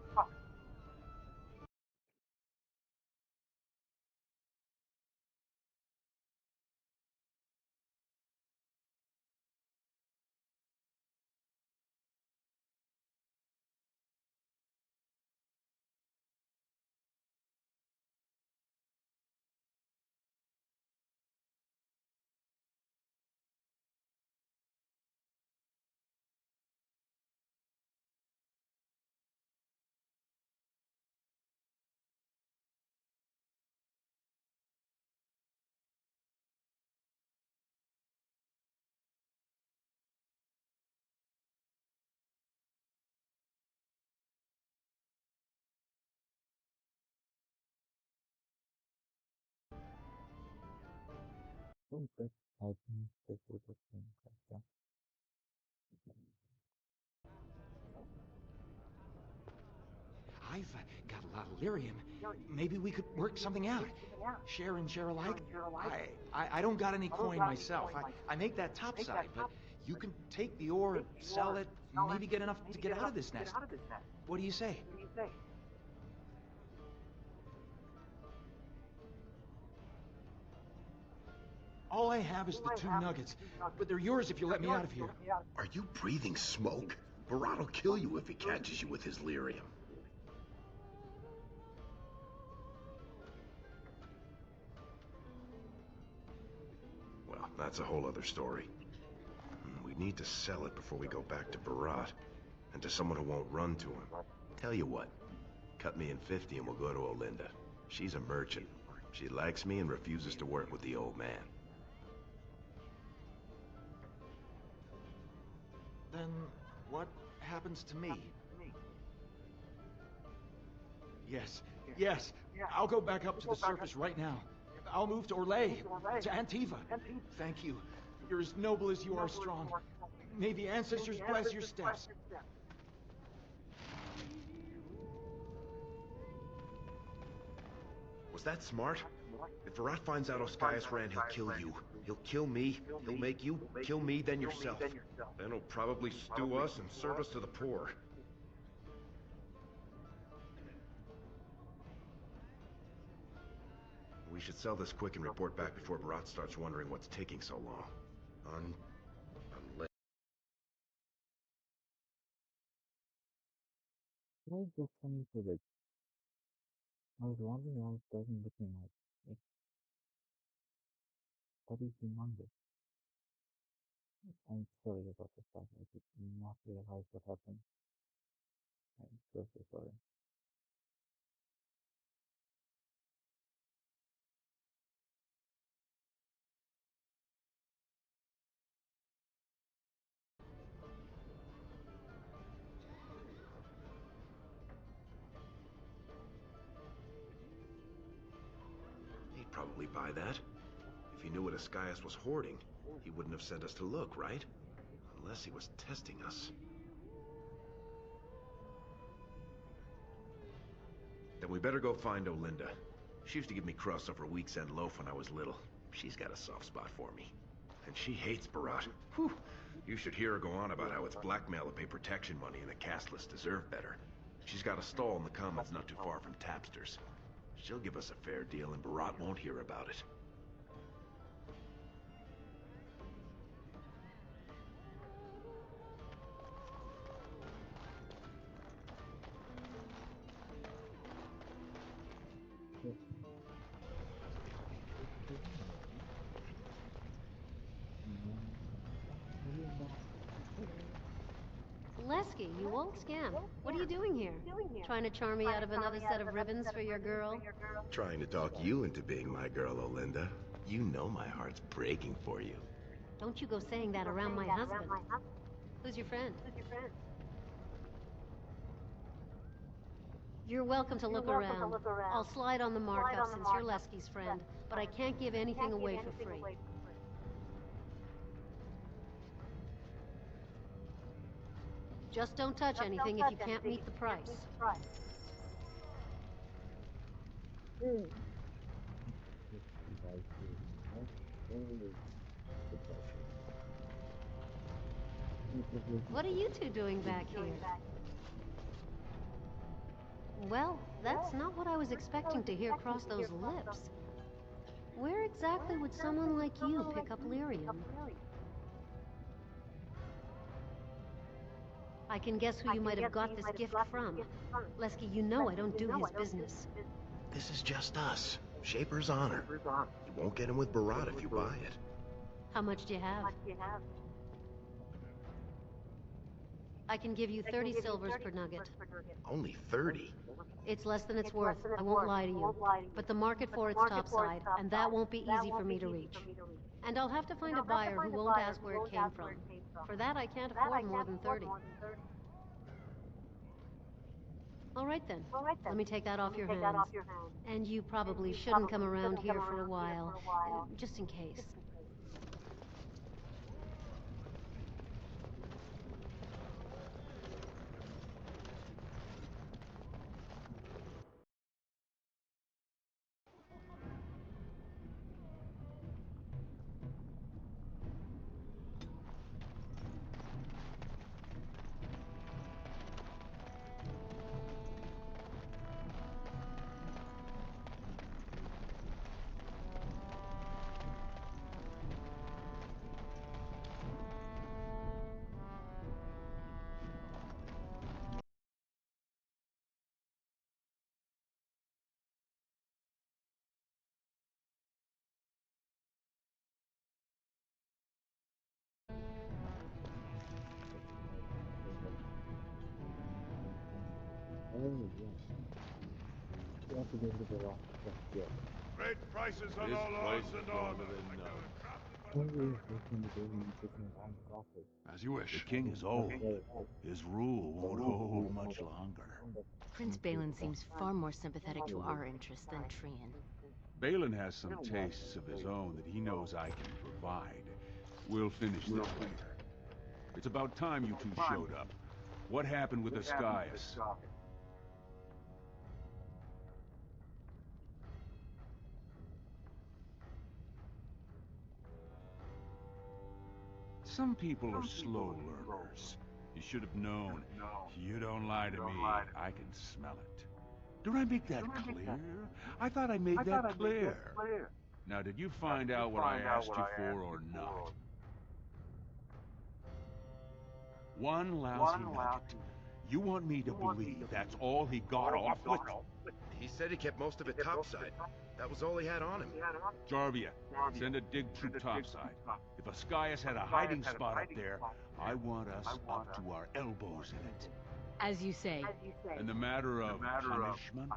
Oh, that's how this was a thing. I've got a lot of lyrium. Maybe we could work something out. Share and share alike. I don't got any coin myself. I make that topside, but you can take the ore, sell it, maybe get enough to get out of this nest. What do you say? All I have is the 2 nuggets, but they're yours if you let me out of here. Are you breathing smoke? Barat will kill you if he catches you with his lyrium. Well, that's a whole other story. We need to sell it before we go back to Barat, and to someone who won't run to him. Tell you what, cut me in 50 and we'll go to Olinda. She's a merchant. She likes me and refuses to work with the old man. then what happens to me? Yes, yes. I'll go back up to the surface right now. I'll move to Orlais, to Antiva. Thank you. You're as noble as you are strong. May the ancestors bless your steps. Was that smart? If Virat finds out Oskias ran, he'll kill you. He'll kill me. He'll make you kill me, then yourself. Then he'll probably stew us and serve us to the poor. We should sell this quick and report back before Virat starts wondering what's taking so long. Unless... Why is this coming to the... I was wondering why it doesn't look like it. What is going on there? I'm sorry about the fact I did not realize what happened. I'm so sorry. He'd probably buy that. If he knew what Oskias was hoarding, he wouldn't have sent us to look, right? Unless he was testing us. Then we better go find Olinda. She used to give me crusts over a week's end loaf when I was little. She's got a soft spot for me. And she hates Bharat. Whew. You should hear her go on about how it's blackmail to pay protection money and the casteless deserve better. She's got a stall in the commons not too far from Tapster's. She'll give us a fair deal and Bharat won't hear about it. Lesky, you old scamp. What are you doing here? Trying to charm me out of another set of ribbons for your girl? Trying to talk you into being my girl, Olinda. You know my heart's breaking for you. Don't you go saying that around my husband. Who's your friend? You're welcome to look around. I'll slide on the markup since you're Lesky's friend, but I can't give anything away for free. Just don't touch anything if you can't meet the price. What are you two doing back here? Well, that's not what I was expecting to hear cross those lips. Where exactly would someone like you pick up lyrium? I can guess who you might have got this gift from. Lesky, you know I don't do his business. This is just us. Shaper's honor. You won't get him with Bharat if you buy it. How much do you have? I can give you 30 silvers per nugget. Only 30? It's less than it's worth, I won't lie to you. But the market for it's topside, and that won't be easy for me to reach. And I'll have to find a buyer who won't ask where it came from. For that, I can't afford more than 30. All right then. Let me take that off your hands. And you probably shouldn't come around here for a while, just in case. Great prices on all odds and all. As you wish. The king is old. His rule won't hold much longer. Prince Balin seems far more sympathetic to our interests than Trian. Balin has some tastes of his own that he knows I can provide. We'll finish this later. It's about time you two showed up. What happened with Ascaius? Some people are slow learners. You should have known. You don't lie to me. I can smell it. Did I make that clear? I thought I made that clear. Now, did you find out what I asked you for or not? One lousy nugget. You want me to believe that's all he got off with? He said he kept most of it topside. That was all he had on him. Jarvia, send a dig troop topside. If Ascaius had a hiding spot up there, I want us up to our elbows in it. As you say. And the matter of punishment?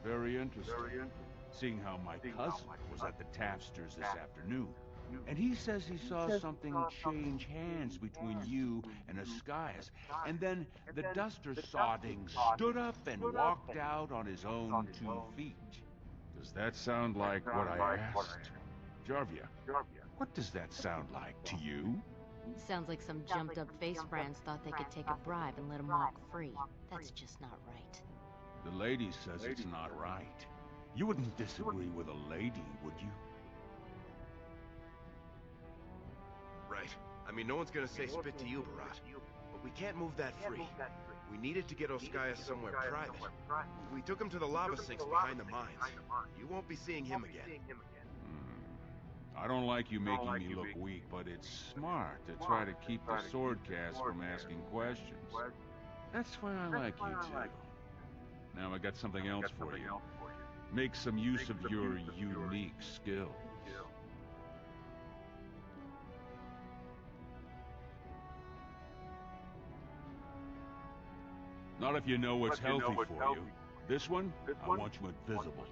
Very interesting. Seeing how my cousin was at the tapsters this afternoon. And he says he saw something change hands between you and Ascaius. And then the duster sodding stood up and walked out on his own 2 feet. Does that sound like what I asked? Jarvia, what does that sound like to you? Sounds like some jumped up face brands thought they could take a bribe and let him walk free. That's just not right. The lady says it's not right. You wouldn't disagree with a lady, would you? Right. I mean, no one's gonna say spit to you, Barat. But we can't move that free. We needed to get Ascaius somewhere private. We took him to the lava sinks behind the mines. You won't be seeing him again. I don't like you making me look weak, but it's smart to try to keep the swordcast from asking questions. That's why I like you two. Now I got something else for you. Make some use of your unique skills. Not if you know what's healthy for you. This one, I want you invisible.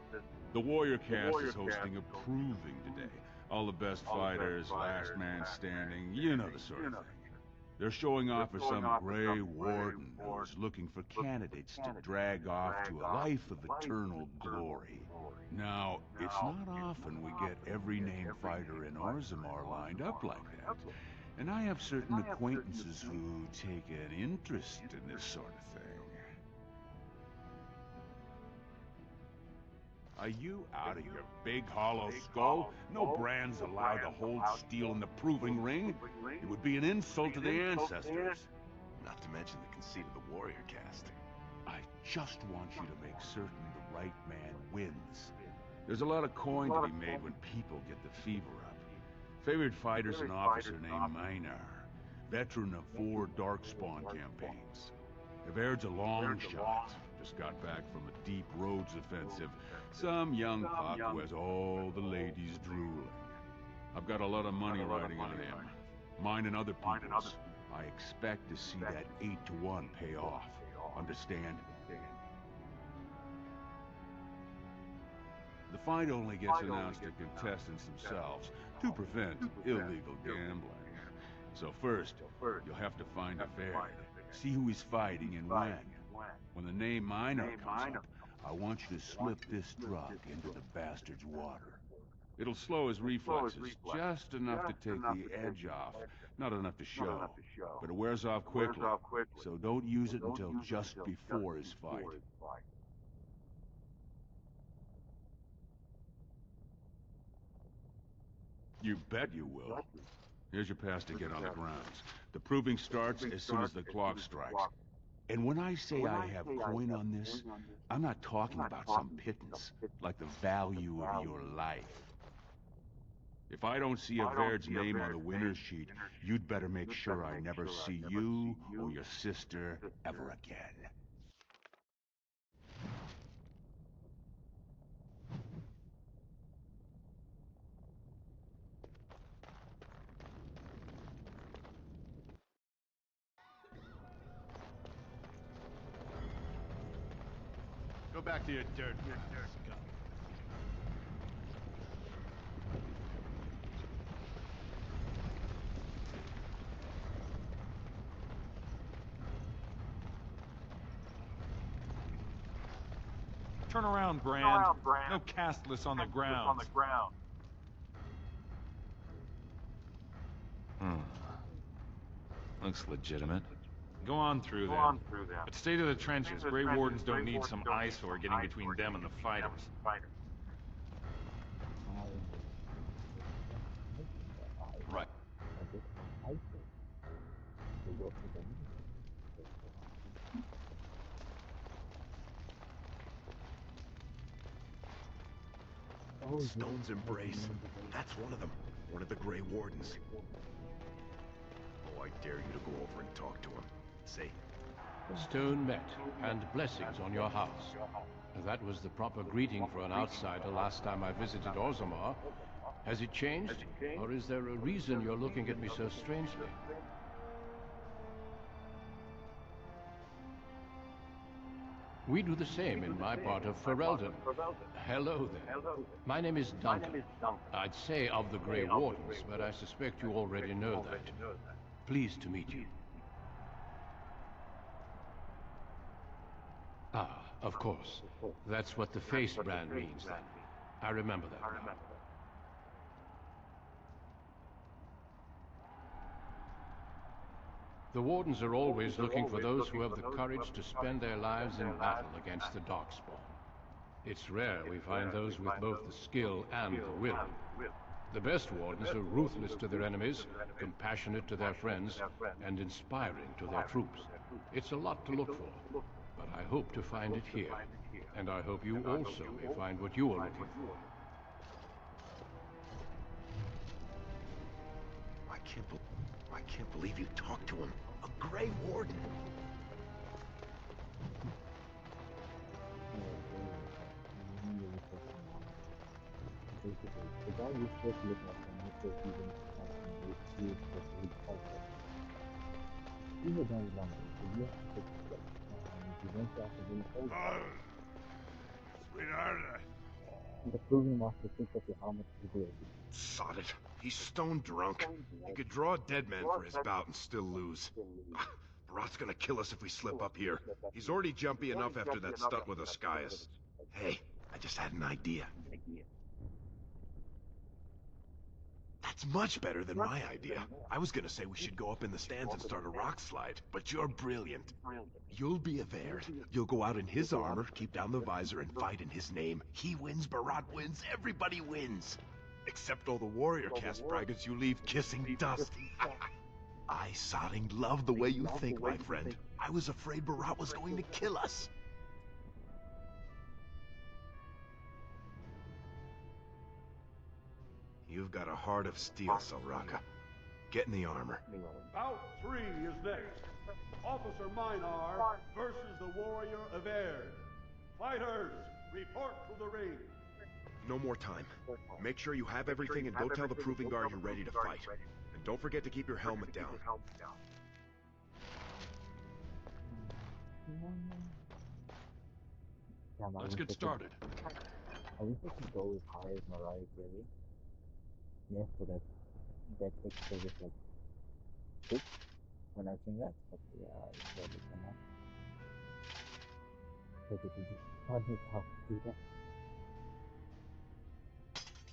The Warrior Cast is hosting a proving today. All the best fighters, last man standing, you know the sort of thing. They're showing off for some Grey Warden who's looking for candidates to drag off to a life of eternal glory. Now, it's not often we get every named fighter in Orzammar lined up like that. And I have certain acquaintances who take an interest in this sort of thing. Are you out of your big hollow skull? No brand's allowed to hold steel in the proving ring. It would be an insult to the ancestors. Not to mention the conceit of the Warrior Cast. I just want you to make certain the right man wins. There's a lot of coin to be made when people get the fever up. Favorite fighter's an officer named Minar, veteran of 4 Darkspawn campaigns. Avaird's a long shot, just got back from a deep roads offensive. Some young puck who has all the ladies drooling. I've got a lot of money riding on him. Mine and other people's. I expect to see that 8-to-1 pay off. Understand? The fight only gets announced to contestants themselves to prevent illegal gambling. So first, you'll have to find Avaired, see who he's fighting and when. When the name Minar comes up, I want you to slip this drug into the bastard's water. It'll slow his reflexes just enough to take the edge off, not enough to show. But it wears off quickly, so don't use it until just before his fight. You bet you will. Here's your pass to get on the grounds. The proving starts as soon as the clock strikes. And when I say I have coin on this, I'm not talking about some pittance, like the value of your life. If I don't see Avaird's name on the winner's sheet, you'd better make sure I never see you or your sister ever again. Go back to your dirt. Scum. Turn around, Brand. No castless on the ground. Looks legitimate. Go on through then. But stay to the trenches. Grey Wardens don't need some eyesore getting between them and the fighters. Right. Stone's Embrace. That's one of them. One of the Grey Wardens. Oh, I dare you to go over and talk to him. Say, Stone met, and blessings on your house. That was the proper greeting for an outsider last time I visited Orzammar. Has it changed? Or is there a reason you're looking at me so strangely? We do the same in my part of Ferelden. Hello there. My name is Duncan. I'd say of the Grey Wardens, but I suspect you already know that. Pleased to meet you. Ah, of course. That's what the face brand means, then. I remember that now. The Wardens are always looking for those who have the courage to spend their lives in battle against the Darkspawn. It's rare we find those with both the skill and the will. The best Wardens are ruthless to their enemies, compassionate to their friends, and inspiring to their troops. It's a lot to look for, but I hope to find it here. And I hope you also may find what you are looking for. I can't believe you talked to him. A Grey Warden. The guy was just looking at him and said he didn't have some weird stuff to read culture. He had done it longer, so you have to take a step. He went back and didn't hold it. Sweetheart. The proving master picked up your helmet to the blade. Sod it. He's stone drunk. He could draw a dead man for his bout and still lose. Barat's gonna kill us if we slip up here. He's already jumpy enough after that stunt with Ascaius. Hey, I just had an idea. That's much better than my idea. I was gonna say we should go up in the stands and start a rock slide, but you're brilliant. You'll be a Verd. You'll go out in his armor, keep down the visor, and fight in his name. He wins, Barat wins, everybody wins. Except all the warrior caste braggarts you leave kissing dust. I, Sodding, love the way you think, my friend. I was afraid Barat was going to kill us. You've got a heart of steel, Salraka. Get in the armor. Bout 3 is next. Officer Minar versus the warrior Averd. Fighters, report to the ring. No more time. Make sure you have everything and go tell the proving guard you're ready to fight. And don't forget to keep your helmet down. Let's get started. I wish I could go as high as Mariah Carey. Yes, so that extra was like 6 when I sing that, but yeah, I probably cannot. So they can just taught me how to do that.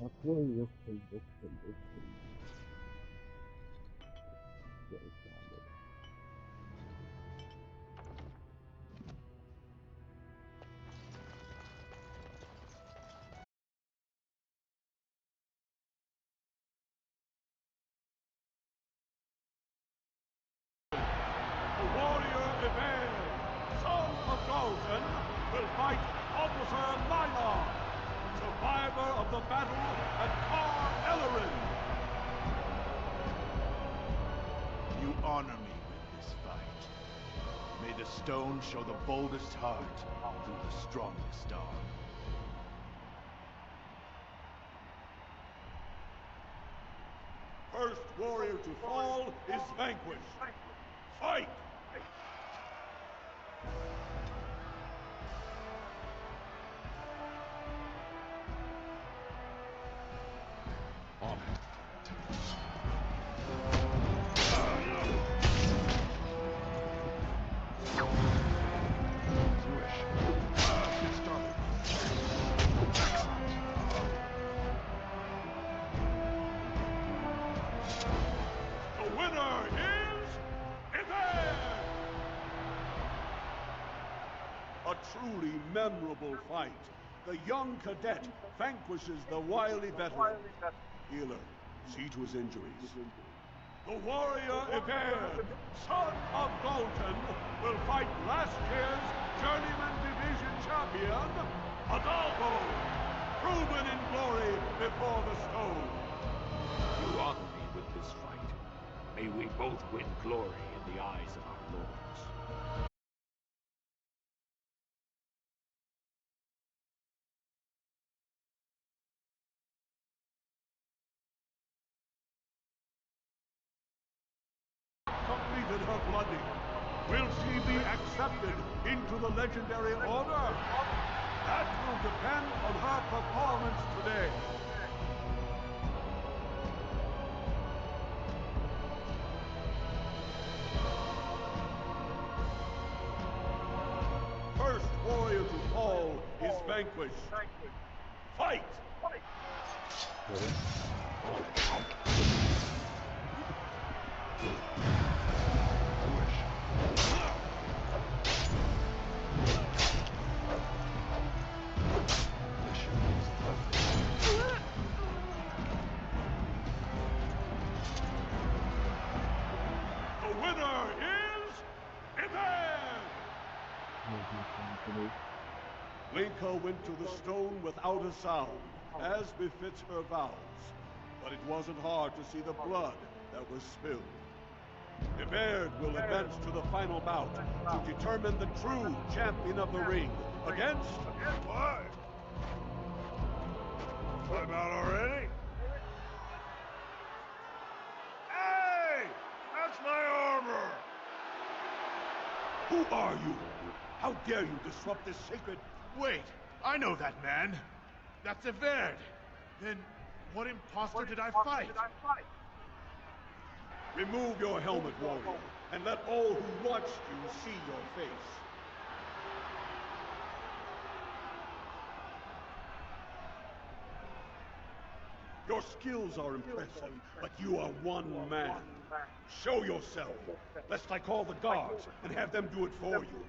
Okay. Very standard. The warrior Averd, son of Galton, will fight Officer Minar, survivor of the battle at Car Ellerin. You honor me with this fight. May the stone show the boldest heart through the strongest arm. First warrior to fall is vanquished. Fight! On it. Get started. truly memorable fight. The young cadet vanquishes the wily veteran. Healer, see to his injuries. The warrior Iberd, son of Golden, will fight last year's Journeyman Division champion, Adalbo, proven in glory before the stone. You honor me with this fight. May we both win glory in the eyes of our lords. Completed her blooding. Will she be accepted into the legendary order? That will depend on her performance today. First warrior to fall is vanquished. Fight! The winner is Iberd! Linka went to the stone without a sound, as befits her vows. But it wasn't hard to see the blood that was spilled. Iberd will advance to the final bout to determine the true champion of the ring against... What? I'm out already? Hey! That's my armor! Who are you? How dare you disrupt this sacred... Wait, I know that man. That's Iberd. Then what imposter did I fight? Remove your helmet, warrior, and let all who watched you see your face. Your skills are impressive, but you are one man. Show yourself, lest I call the guards and have them do it for you.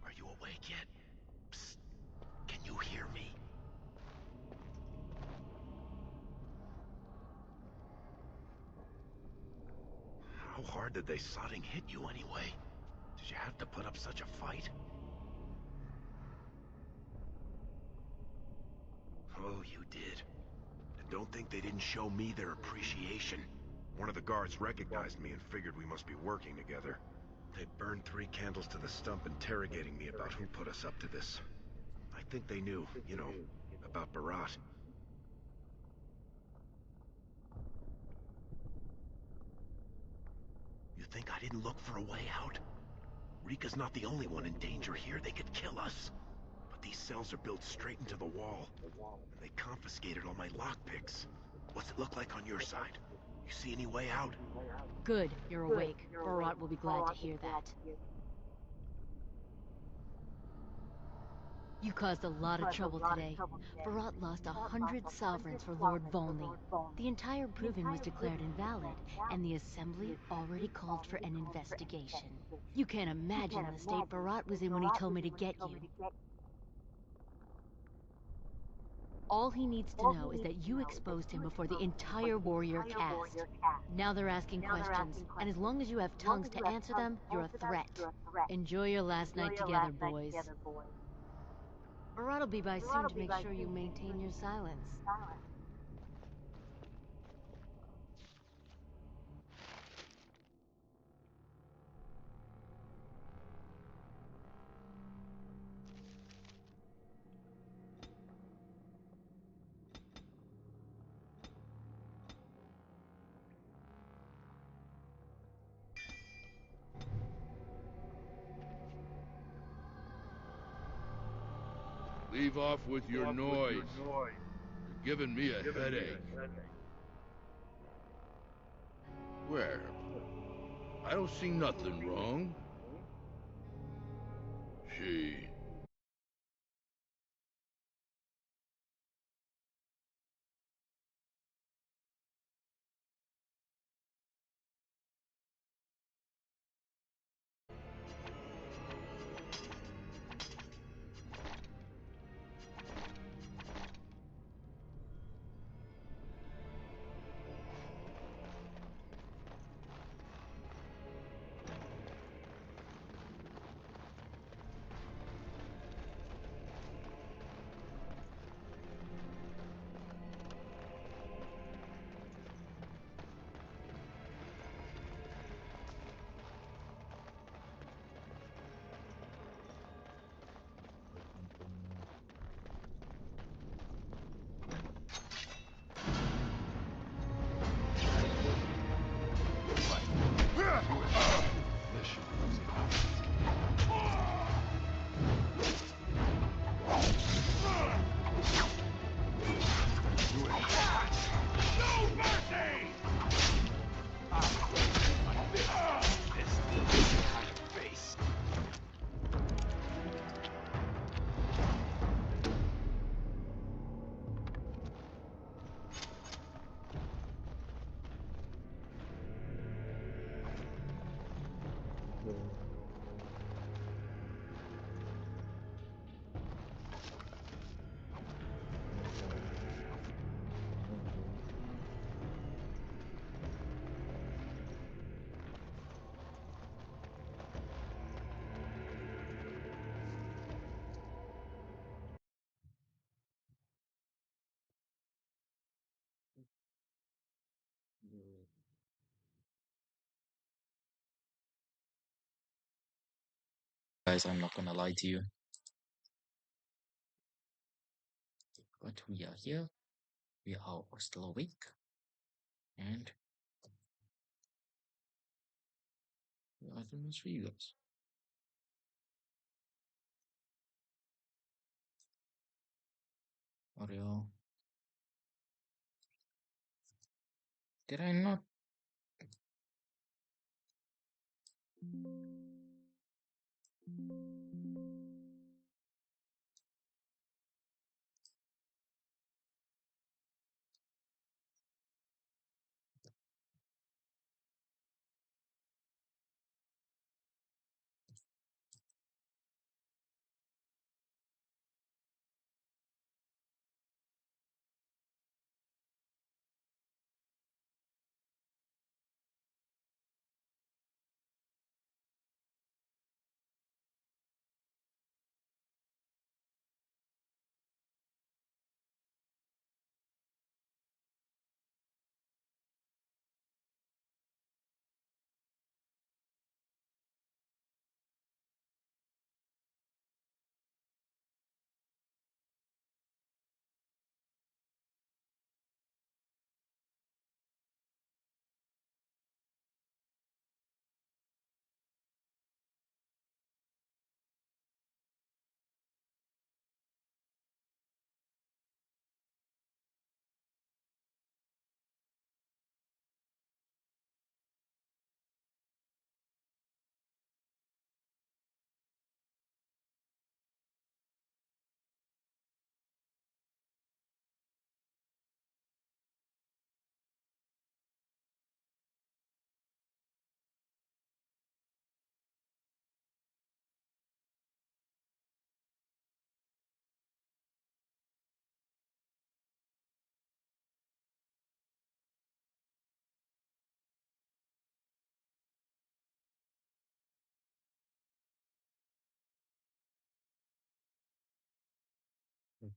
Are you awake yet? Psst. Can you hear me? How hard did they sodding hit you anyway? Did you have to put up such a fight? Oh, you did. And don't think they didn't show me their appreciation. One of the guards recognized me and figured we must be working together. They burned 3 candles to the stump interrogating me about who put us up to this. I think they knew, you know, about Barat. You think I didn't look for a way out? Rika's not the only one in danger here. They could kill us. But these cells are built straight into the wall. And they confiscated all my lockpicks. What's it look like on your side? You see any way out? Good, you're awake. Barat will be glad to hear that. You caused a lot of trouble today. Barat lost 100 sovereigns for Lord Volney. The entire proving was declared invalid, and the Assembly already called for an investigation. You can't imagine the state Barat was in when he told me to get you. All he needs to know is that you exposed him before the entire warrior caste. Now they're asking questions, and as long as you have tongues to answer them, you're a threat. Enjoy your last night together, boys. Barat will be by soon to make sure you maintain your silence. Leave off with your noise. You're giving me a headache. Where? I don't see nothing wrong. She... Guys, I'm not gonna lie to you. But we are here. We are still awake. And I think it's for you guys. Oreo. Did I not?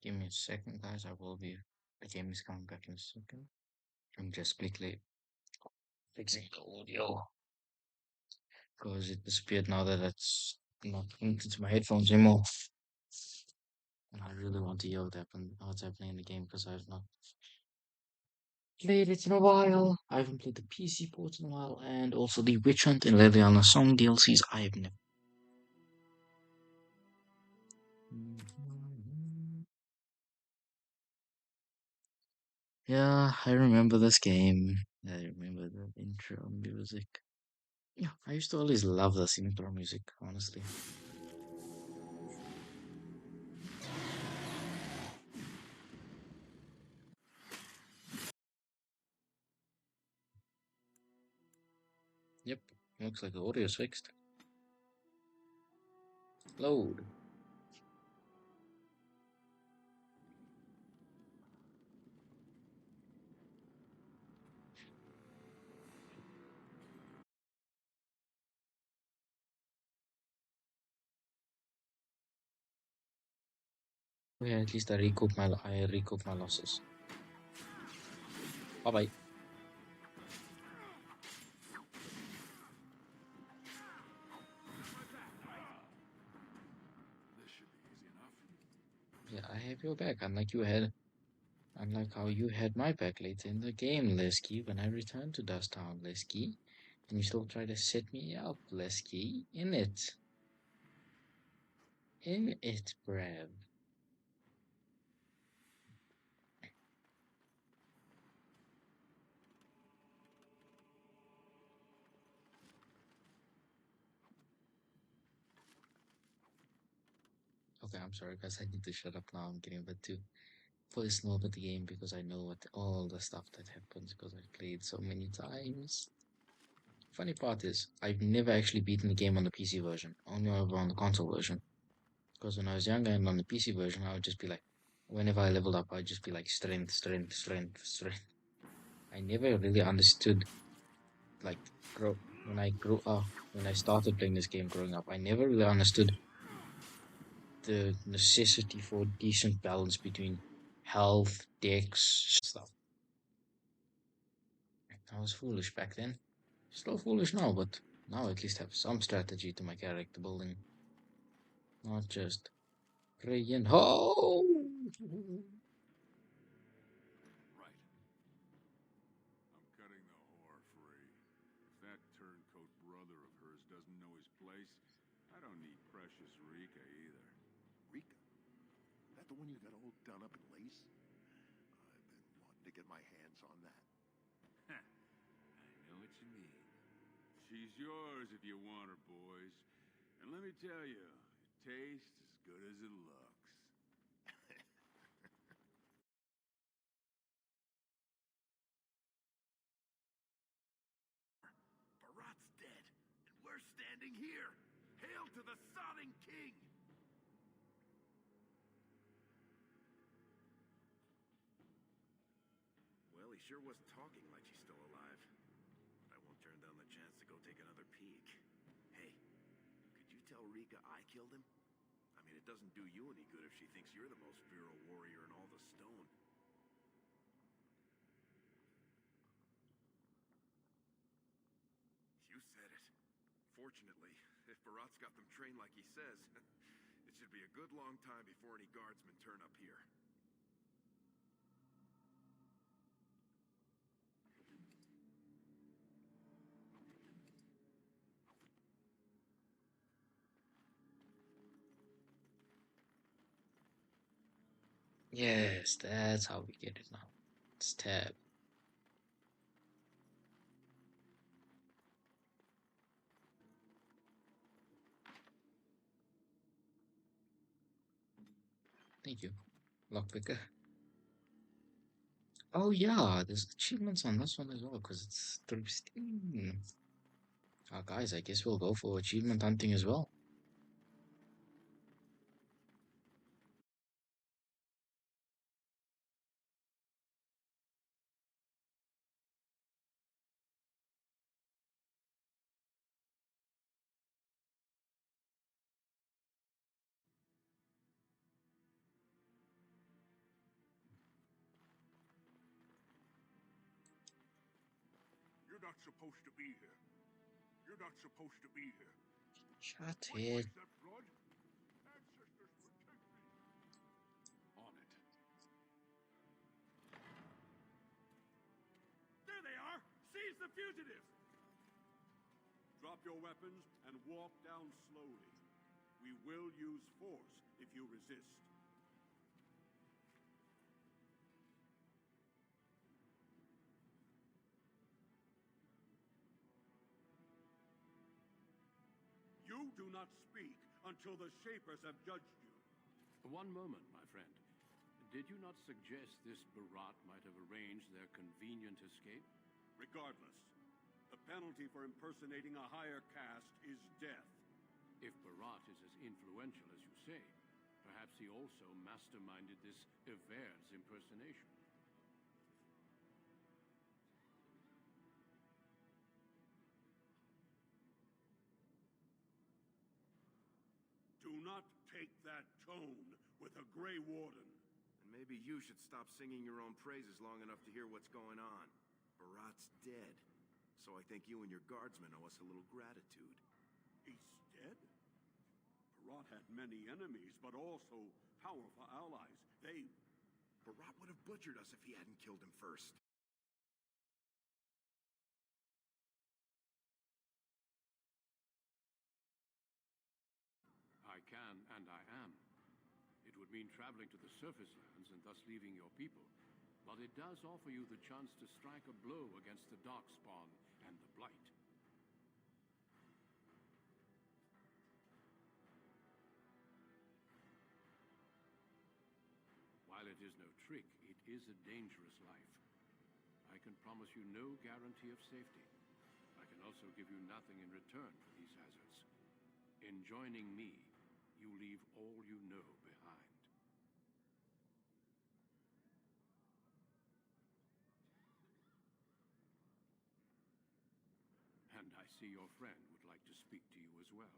Give me a second, guys. The game is coming back in a second. I'm just quickly fixing the audio because it disappeared now that it's not connected to my headphones anymore. And I really want to hear what's happening in the game because I've not played it in a while. I haven't played the PC port in a while, and also the Witch Hunt and Leliana Song DLCs. I have never. Yeah, I remember this game. I remember the intro music. Yeah, I used to always love this intro music, honestly. Yep, looks like the audio's fixed. Load. Yeah, at least I recoup my losses. Bye bye. Yeah, I have your back, unlike how you had my back later in the game, Lesky, when I returned to Dust Town, Lesky. And you still try to set me up, Lesky. In it. In it, Brav. Okay, I'm sorry guys, I need to shut up now. I'm getting a bit too personal with the game because I know all the stuff that happens because I've played so many times. Funny part is, I've never actually beaten the game on the PC version, only over on the console version. Because when I was younger and on the PC version, I would just be like, whenever I leveled up, I'd just be like strength, strength, strength, strength. I never really understood, like, when I started playing this game growing up, I never really understood the necessity for decent balance between health, dex, stuff. I was foolish back then. Still foolish now, but now I at least have some strategy to my character building. Not just pray and hope. Right. I'm cutting the whore free. If that turncoat brother of hers doesn't know his place, I don't need precious Rika either. Rika? That the one you got all done up in lace? I've been wanting to get my hands on that. I know what you mean. She's yours if you want her, boys. And let me tell you, it tastes as good as it looks. Barat's dead, and we're standing here. Hail to the sodding king! Well, he sure was talking like she's still alive. But I won't turn down the chance to go take another peek. Hey, could you tell Rika I killed him? I mean, it doesn't do you any good if she thinks you're the most virile warrior in all the stone. You said it. Fortunately, if Barat's got them trained like he says, it should be a good long time before any guardsmen turn up here. Yes, that's how we get it now. It's tab. Thank you. Lockpicker. Oh yeah, there's achievements on this one as well because it's through Steam. Guys, I guess we'll go for achievement hunting as well. not supposed to be here. You're not supposed to be here. Shut What it. was that blood? Ancestors protect me. On it. There they are! Seize the fugitives! Drop your weapons and walk down slowly. We will use force if you resist. You do not speak until the Shapers have judged you. One moment, my friend. Did you not suggest this Barat might have arranged their convenient escape? Regardless, the penalty for impersonating a higher caste is death. If Barat is as influential as you say, perhaps he also masterminded this Evaird's impersonation. Do not take that tone with a Grey Warden. And maybe you should stop singing your own praises long enough to hear what's going on. Barat's dead. So I think you and your guardsmen owe us a little gratitude. He's dead? Barat had many enemies, but also powerful allies. Barat would have butchered us if he hadn't killed him first. I can, and I am. It would mean traveling to the surface lands and thus leaving your people. But it does offer you the chance to strike a blow against the Darkspawn and the Blight. While it is no trick, it is a dangerous life. I can promise you no guarantee of safety. I can also give you nothing in return for these hazards. In joining me, you leave all you know behind. And I see your friend would like to speak to you as well.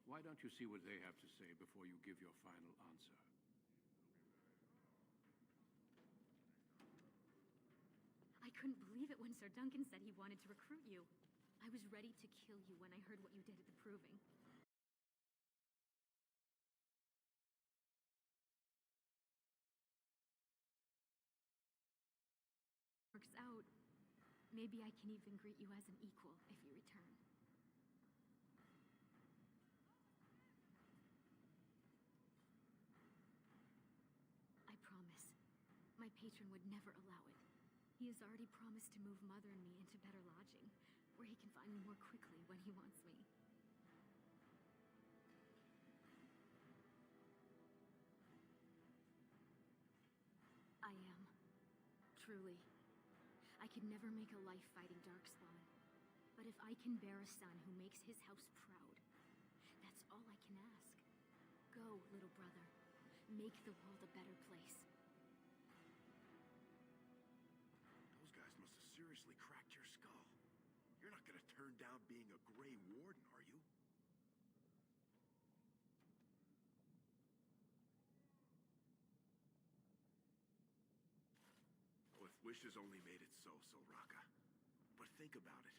Why don't you see what they have to say before you give your final answer? I couldn't believe it when Sir Duncan said he wanted to recruit you. I was ready to kill you when I heard what you did at the proving. Works out, maybe I can even greet you as an equal if you return. I promise. My patron would never allow it. He has already promised to move Mother and me into better lodging, where he can find me more quickly when he wants me. I am. Truly. I could never make a life fighting Darkspawn. But if I can bear a son who makes his house proud, that's all I can ask. Go, little brother. Make the world a better place. Those guys must have seriously cracked your skull. You're not gonna turn down being a Grey Warden, are you? Oh, if wishes only made it so, Soraka. But think about it.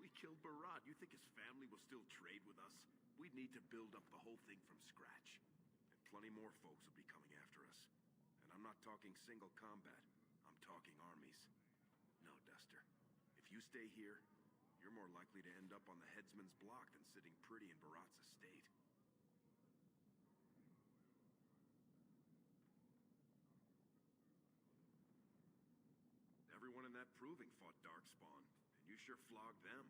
We killed Barat. You think his family will still trade with us? We'd need to build up the whole thing from scratch. And plenty more folks will be coming after us. And I'm not talking single combat. I'm talking armies. No, Duster. If you stay here, you're more likely to end up on the headsman's block than sitting pretty in Barat's estate. Everyone in that proving fought Darkspawn, and you sure flogged them.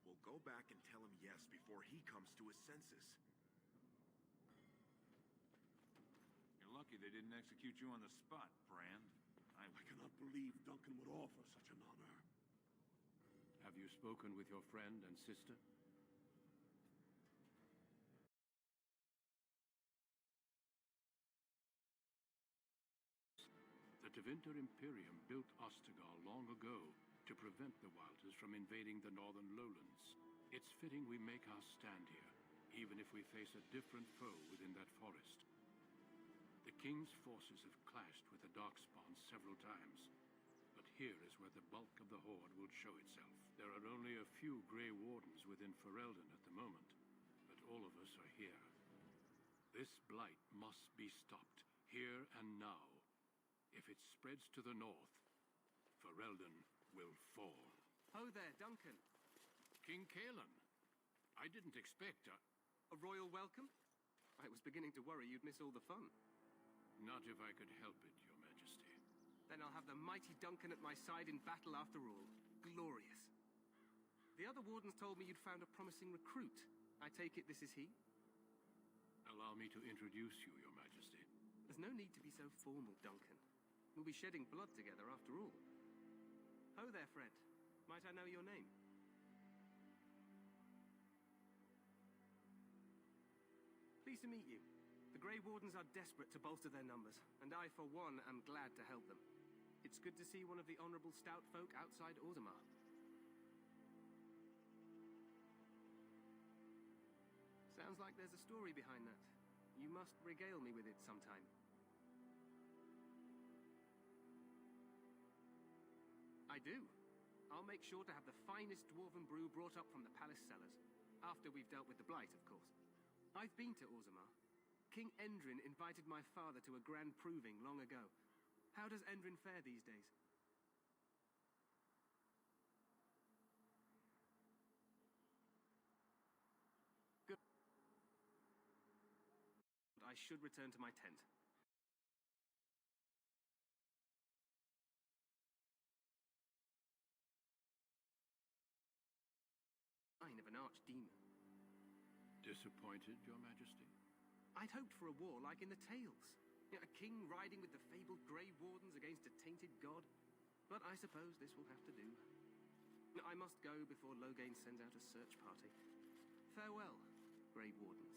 Well, go back and tell him yes before he comes to his senses. You're lucky they didn't execute you on the spot, Brand. I cannot believe Duncan would offer such an honor. Have you spoken with your friend and sister? The Tevinter Imperium built Ostagar long ago to prevent the Wilders from invading the northern lowlands. It's fitting we make our stand here, even if we face a different foe within that forest. The king's forces have clashed with the Darkspawn several times, but here is where the bulk of the horde will show itself. There are only a few Grey Wardens within Ferelden at the moment, but all of us are here. This blight must be stopped, here and now. If it spreads to the north, Ferelden will fall. Ho there, Duncan. King Kaelan. I didn't expect a royal welcome? I was beginning to worry you'd miss all the fun. Not if I could help it, Your Majesty. Then I'll have the mighty Duncan at my side in battle after all. Glorious. The other wardens told me you'd found a promising recruit. I take it this is he? Allow me to introduce you, Your Majesty. There's no need to be so formal, Duncan. We'll be shedding blood together after all. Ho there, Fred. Might I know your name? Pleased to meet you. The Grey Wardens are desperate to bolster their numbers, and I, for one, am glad to help them. It's good to see one of the honorable stout folk outside Orzammar. Sounds like there's a story behind that. You must regale me with it sometime. I do. I'll make sure to have the finest dwarven brew brought up from the palace cellars. After we've dealt with the blight, of course. I've been to Orzammar. King Endrin invited my father to a grand proving long ago. How does Endrin fare these days? Good. I should return to my tent. Of an archdemon. Disappointed, Your Majesty? I'd hoped for a war like in the tales. A king riding with the fabled Grey Wardens against a tainted god. But I suppose this will have to do. I must go before Loghain sends out a search party. Farewell, Grey Wardens.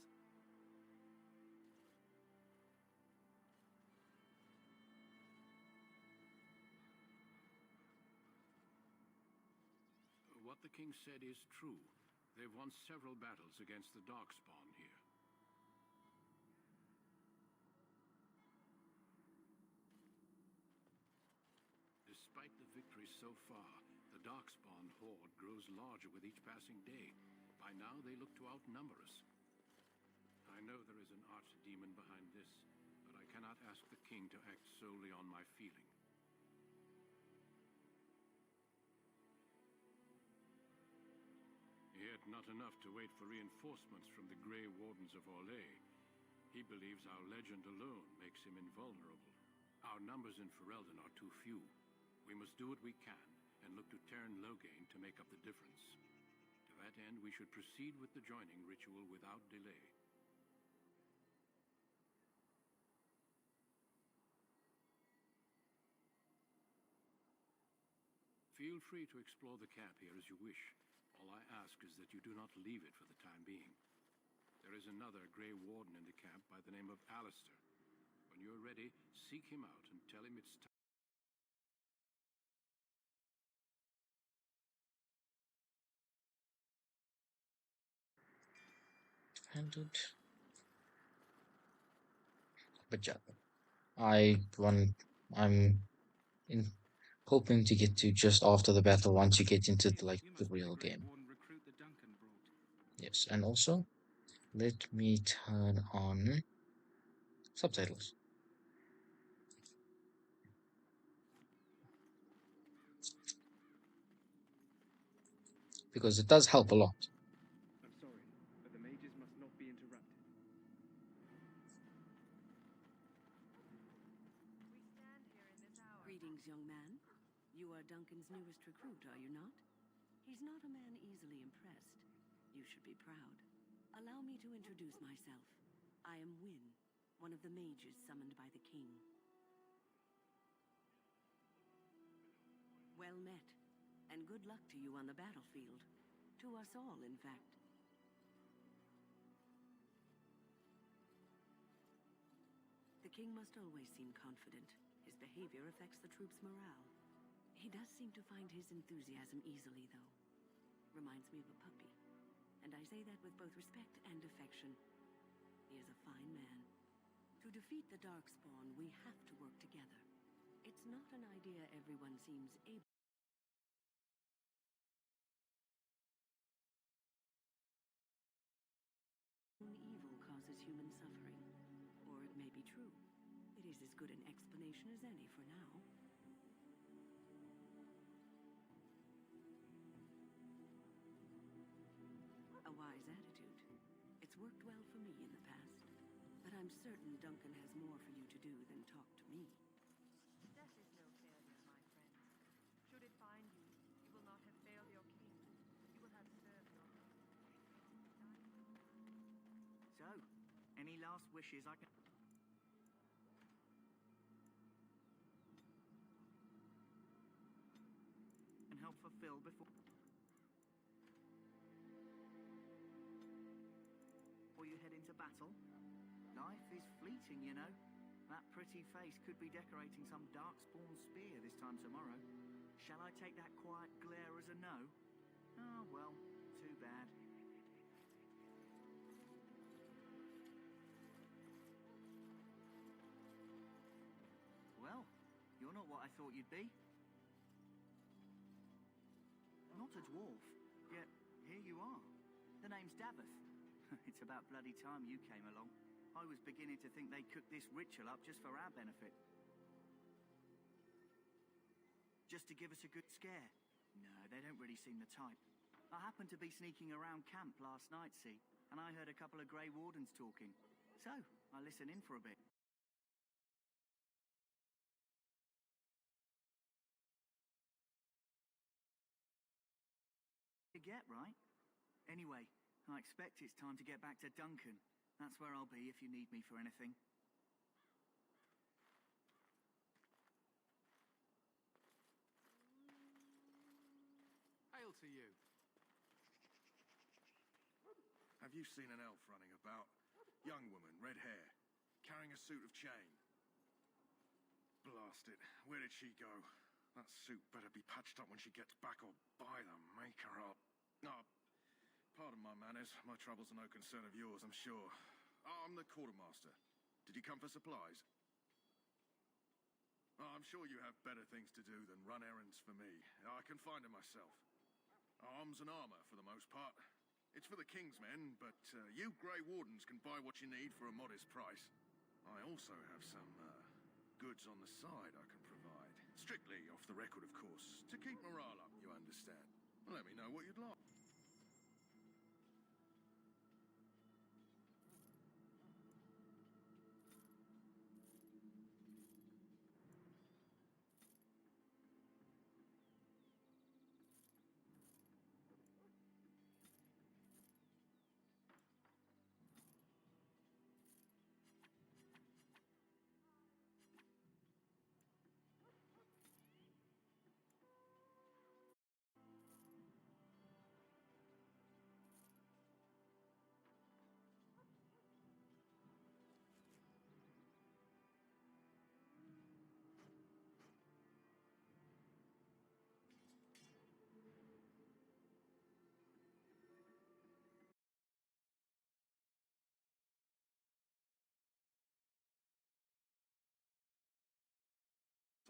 What the king said is true. They've won several battles against the Darkspawn here. Despite the victories so far, the Darkspawn horde grows larger with each passing day. By now, they look to outnumber us. I know there is an archdemon behind this, but I cannot ask the king to act solely on my feeling. Yet not enough to wait for reinforcements from the Grey Wardens of Orlais. He believes our legend alone makes him invulnerable. Our numbers in Ferelden are too few. We must do what we can, and look to Teyrn Loghain to make up the difference. To that end, we should proceed with the joining ritual without delay. Feel free to explore the camp here as you wish. All I ask is that you do not leave it for the time being. There is another Grey Warden in the camp by the name of Alistair. When you're ready, seek him out and tell him it's time. Handed. But yeah, I'm in hoping to get to just after the battle once you get into the real game. Yes, and also let me turn on subtitles. Because it does help a lot. I'm sorry, but the mages must not be interrupted. Greetings, young man. You are Duncan's newest recruit, are you not? He's not a man easily impressed. You should be proud. Allow me to introduce myself. I am Wynne, one of the mages summoned by the king. Well met, and good luck to you on the battlefield. To us all, in fact. The king must always seem confident. His behavior affects the troops' morale. He does seem to find his enthusiasm easily, though. Reminds me of a puppy. And I say that with both respect and affection. He is a fine man. To defeat the Darkspawn, we have to work together. It's not an idea everyone seems able. Evil causes human suffering. Or it may be true. It is as good an explanation as any for now. A wise attitude. It's worked well for me in the past. But I'm certain Duncan has more for you to do than talk to me. Death is no failure, my friends. Should it find you, you will not have failed your king. You will have served your king. So, any last wishes I can... help fulfill before you head into battle? Life is fleeting, you know. That pretty face could be decorating some darkspawn spear this time tomorrow. Shall I take that quiet glare as a no? Oh, well, too bad. Well, you're not what I thought you'd be. Not a dwarf, yet here you are. The name's Daveth. It's about bloody time you came along. I was beginning to think they cooked this ritual up just for our benefit. Just to give us a good scare. No, they don't really seem the type. I happened to be sneaking around camp last night, see, and I heard a couple of Grey Wardens talking. So, I listened in for a bit. You get, right? Anyway, I expect it's time to get back to Duncan. That's where I'll be if you need me for anything. Hail to you. Have you seen an elf running about? Young woman, red hair, carrying a suit of chain. Blast it. Where did she go? That suit better be patched up when she gets back, or by the maker up. Oh, pardon my manners. My troubles are no concern of yours, I'm sure. Oh, I'm the quartermaster. Did you come for supplies? Oh, I'm sure you have better things to do than run errands for me. I can find them myself. Arms and armor, for the most part. It's for the King's men, but you Grey Wardens can buy what you need for a modest price. I also have some goods on the side I can provide. Strictly off the record, of course. To keep morale up, you understand. Let me know what you'd like.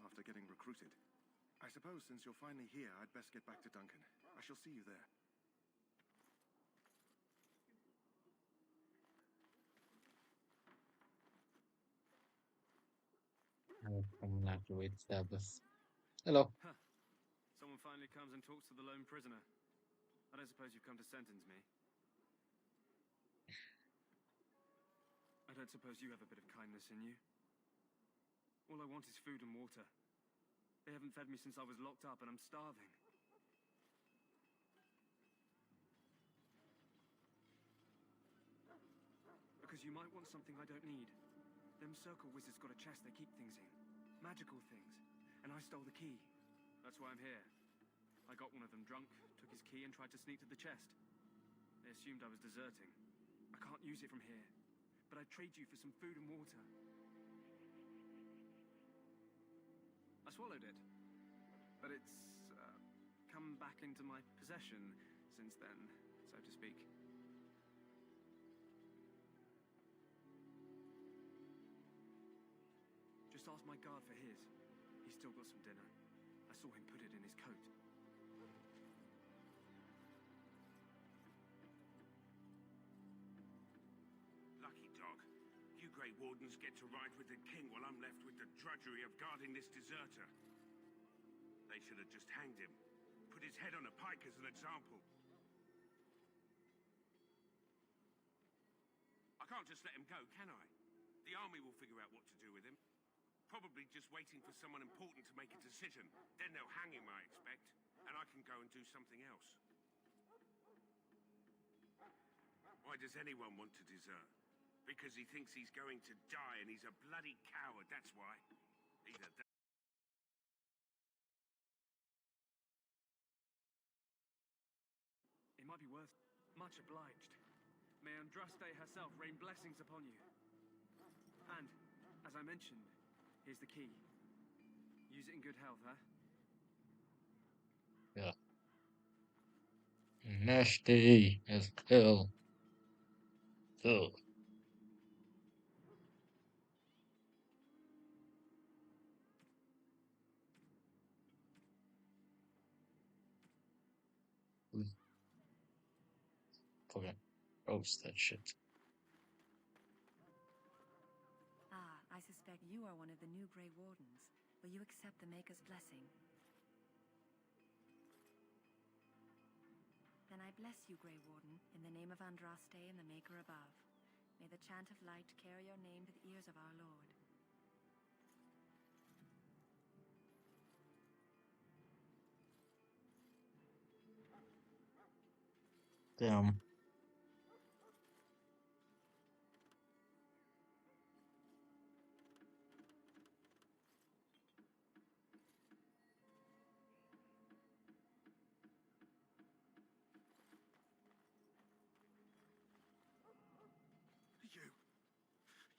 After getting recruited. I suppose since you're finally here, I'd best get back to Duncan. I shall see you there. I'm gonna have to wait Daveth. Hello. Huh. Someone finally comes and talks to the lone prisoner. I don't suppose you've come to sentence me. I don't suppose you have a bit of kindness in you. All I want is food and water. They haven't fed me since I was locked up and I'm starving. Because you might want something I don't need. Them circle wizards got a chest they keep things in. Magical things. And I stole the key. That's why I'm here. I got one of them drunk, took his key and tried to sneak to the chest. They assumed I was deserting. I can't use it from here. But I'd trade you for some food and water. I swallowed it, but it's come back into my possession since then, so to speak. just ask my guard for his. He's still got some dinner. I saw him put it in his coat. Lucky dog. You Grey Wardens get to ride with the king while I'm left with the drudgery of guarding this deserter. They should have just hanged him. Put his head on a pike as an example. I can't just let him go, can I? The army will figure out what to do with him. Probably just waiting for someone important to make a decision. Then they'll hang him, I expect. And I can go and do something else. Why does anyone want to desert? Because he thinks he's going to die and he's a bloody coward, that's why. Either that... It might be worth... Much obliged. May Andraste herself rain blessings upon you. And, as I mentioned, here's the key. Use it in good health, huh? Yeah. Nasty as hell. So. Fucking roast that shit. Ah, I suspect you are one of the new Grey Wardens. Will you accept the Maker's blessing? Then I bless you, Grey Warden, in the name of Andraste and the Maker above. May the chant of light carry your name to the ears of our Lord. Damn.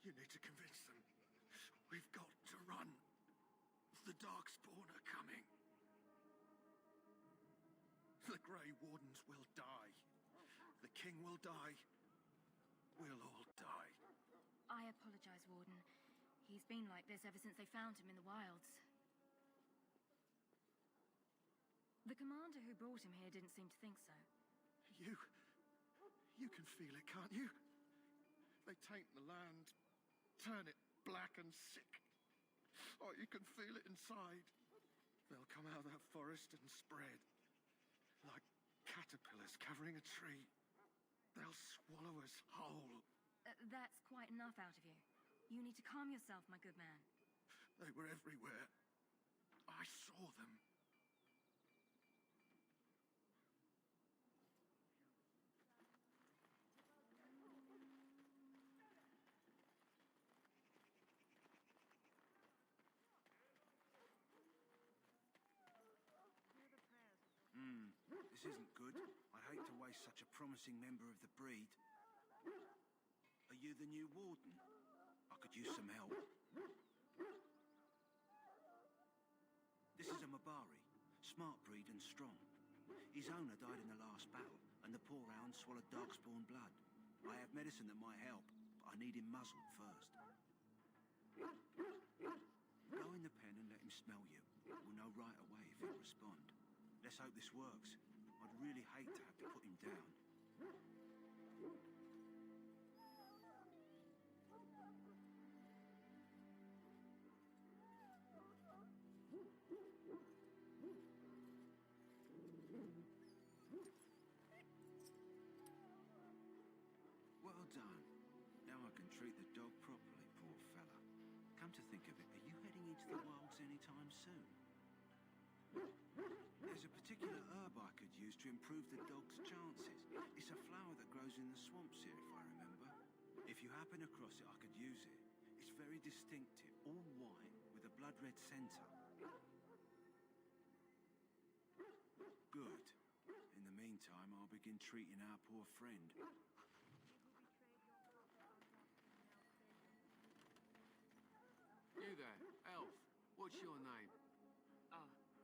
You need to convince them. We've got to run. The Darkspawn are coming. The Grey Wardens will die. The King will die. We'll all die. I apologize, Warden. He's been like this ever since they found him in the wilds. The commander who brought him here didn't seem to think so. You can feel it, can't you? They taint the land, turn it black and sick. Oh, you can feel it inside. They'll come out of that forest and spread. Like caterpillars covering a tree. They'll swallow us whole. That's quite enough out of you. You need to calm yourself, my good man. They were everywhere. I saw them. This isn't good. I hate to waste such a promising member of the breed. Are you the new warden? I could use some help. This is a Mabari. Smart breed and strong. His owner died in the last battle, and the poor hound swallowed Darkspawn blood. I have medicine that might help, but I need him muzzled first. Go in the pen and let him smell you. We'll know right away if he'll respond. Let's hope this works. I'd really hate to have to put him down. Well done. Now I can treat the dog properly, poor fella. Come to think of it, are you heading into the wilds anytime soon? There's a particular herb I could use to improve the dog's chances. It's a flower that grows in the swamps here, if I remember. If you happen across it, I could use it. It's very distinctive, all white, with a blood-red centre. Good. In the meantime, I'll begin treating our poor friend. You there, elf. What's your name?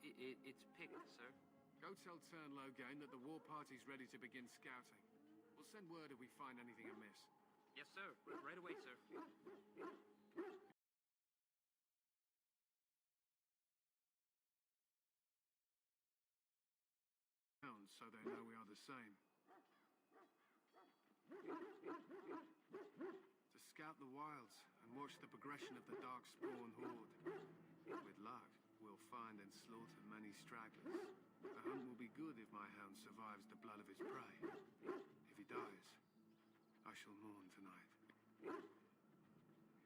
It's Pick, sir. Go tell Turnlow Gain that the war party's ready to begin scouting. We'll send word if we find anything amiss. Yes, sir. Right away, sir. so they know we are the same. To scout the wilds and watch the progression of the Darkspawn horde. With luck, we'll find and slaughter many stragglers. The hunt will be good if my hound survives the blood of his prey. If he dies, I shall mourn tonight.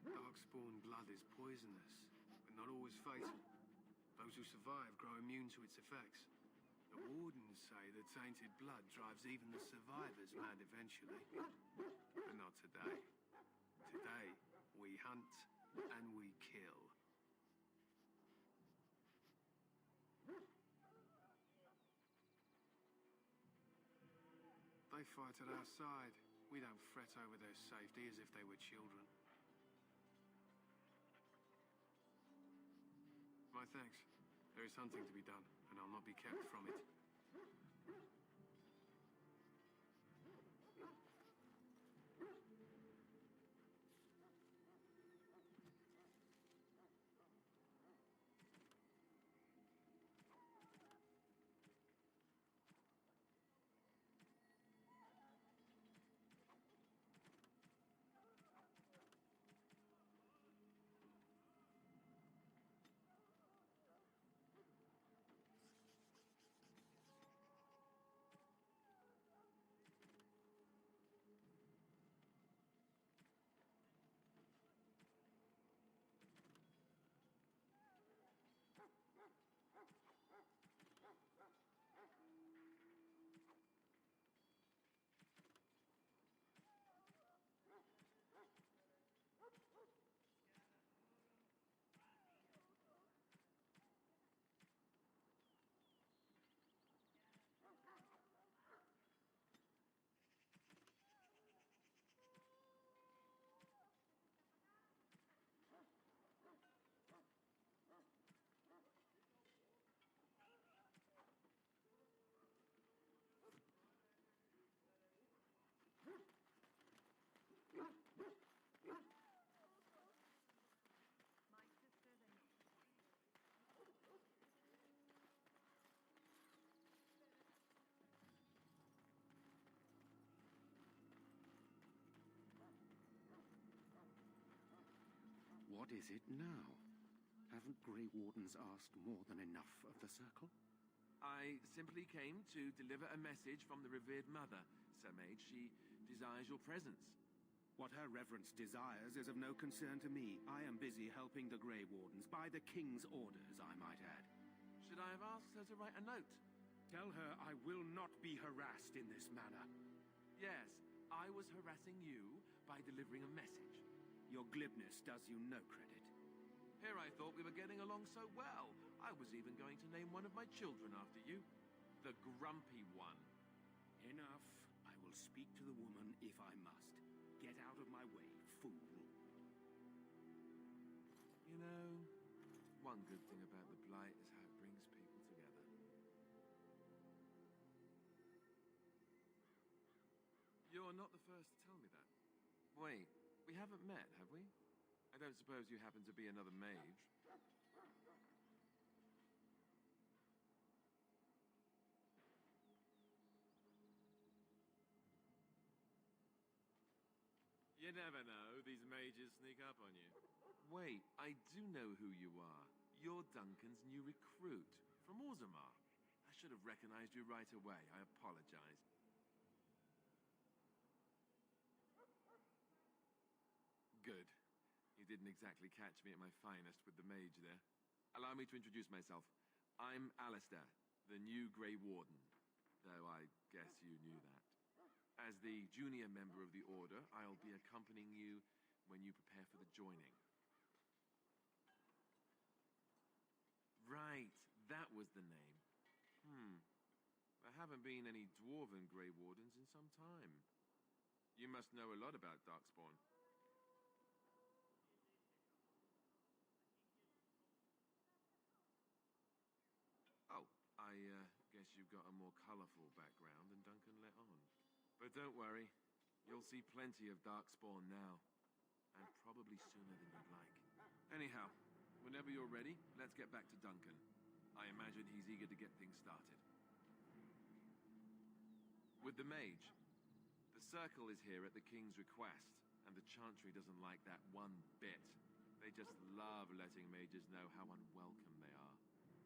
Darkspawn blood is poisonous, but not always fatal. Those who survive grow immune to its effects. The wardens say the tainted blood drives even the survivors mad eventually. But not today. Today, we hunt and we kill. They fight at our side. We don't fret over their safety as if they were children. My thanks. There is hunting to be done, and I'll not be kept from it. What is it now? Haven't Grey Wardens asked more than enough of the Circle? I simply came to deliver a message from the revered mother, Sir Mage. She desires your presence. What her reverence desires is of no concern to me. I am busy helping the Grey Wardens, by the King's orders, I might add. Should I have asked her to write a note? Tell her I will not be harassed in this manner. Yes, I was harassing you by delivering a message. Your glibness does you no credit. Here I thought we were getting along so well. I was even going to name one of my children after you. The Grumpy One. Enough. I will speak to the woman if I must. Get out of my way, fool. You know, one good thing about the Blight is how it brings people together. You're not the first to tell me that. Wait, we haven't met, have we? I don't suppose you happen to be another mage? You never know, these mages sneak up on you. Wait, I do know who you are. You're Duncan's new recruit, from Orzammar. I should have recognized you right away. I apologize. Good. You didn't exactly catch me at my finest with the mage there. Allow me to introduce myself. I'm Alistair, the new Grey Warden. Though I guess you knew that. As the junior member of the Order, I'll be accompanying you when you prepare for the joining. Right, that was the name. There haven't been any Dwarven Grey Wardens in some time. You must know a lot about Darkspawn. Oh, I guess you've got a more colorful background than Duncan let on. But don't worry, you'll see plenty of Darkspawn now. And probably sooner than you'd like. Anyhow, whenever you're ready, let's get back to Duncan. I imagine he's eager to get things started. With the mage. The circle is here at the king's request, and the chantry doesn't like that one bit. They just love letting mages know how unwelcome they are,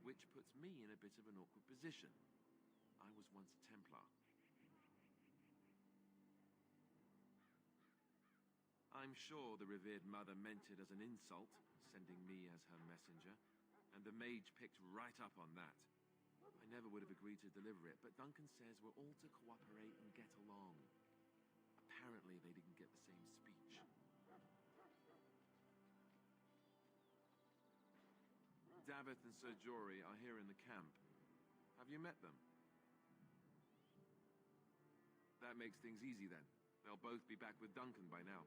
which puts me in a bit of an awkward position. I was once a Templar. I'm sure the revered mother meant it as an insult, sending me as her messenger, and the mage picked right up on that. I never would have agreed to deliver it, but Duncan says we're all to cooperate and get along. Apparently they didn't get the same speech. Davith and Sir Jory are here in the camp. Have you met them? That makes things easy then. They'll both be back with Duncan by now.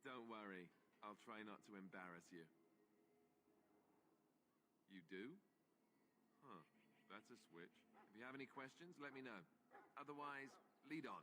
Don't worry, I'll try not to embarrass you. You do? Huh, that's a switch. If you have any questions, let me know. Otherwise, lead on.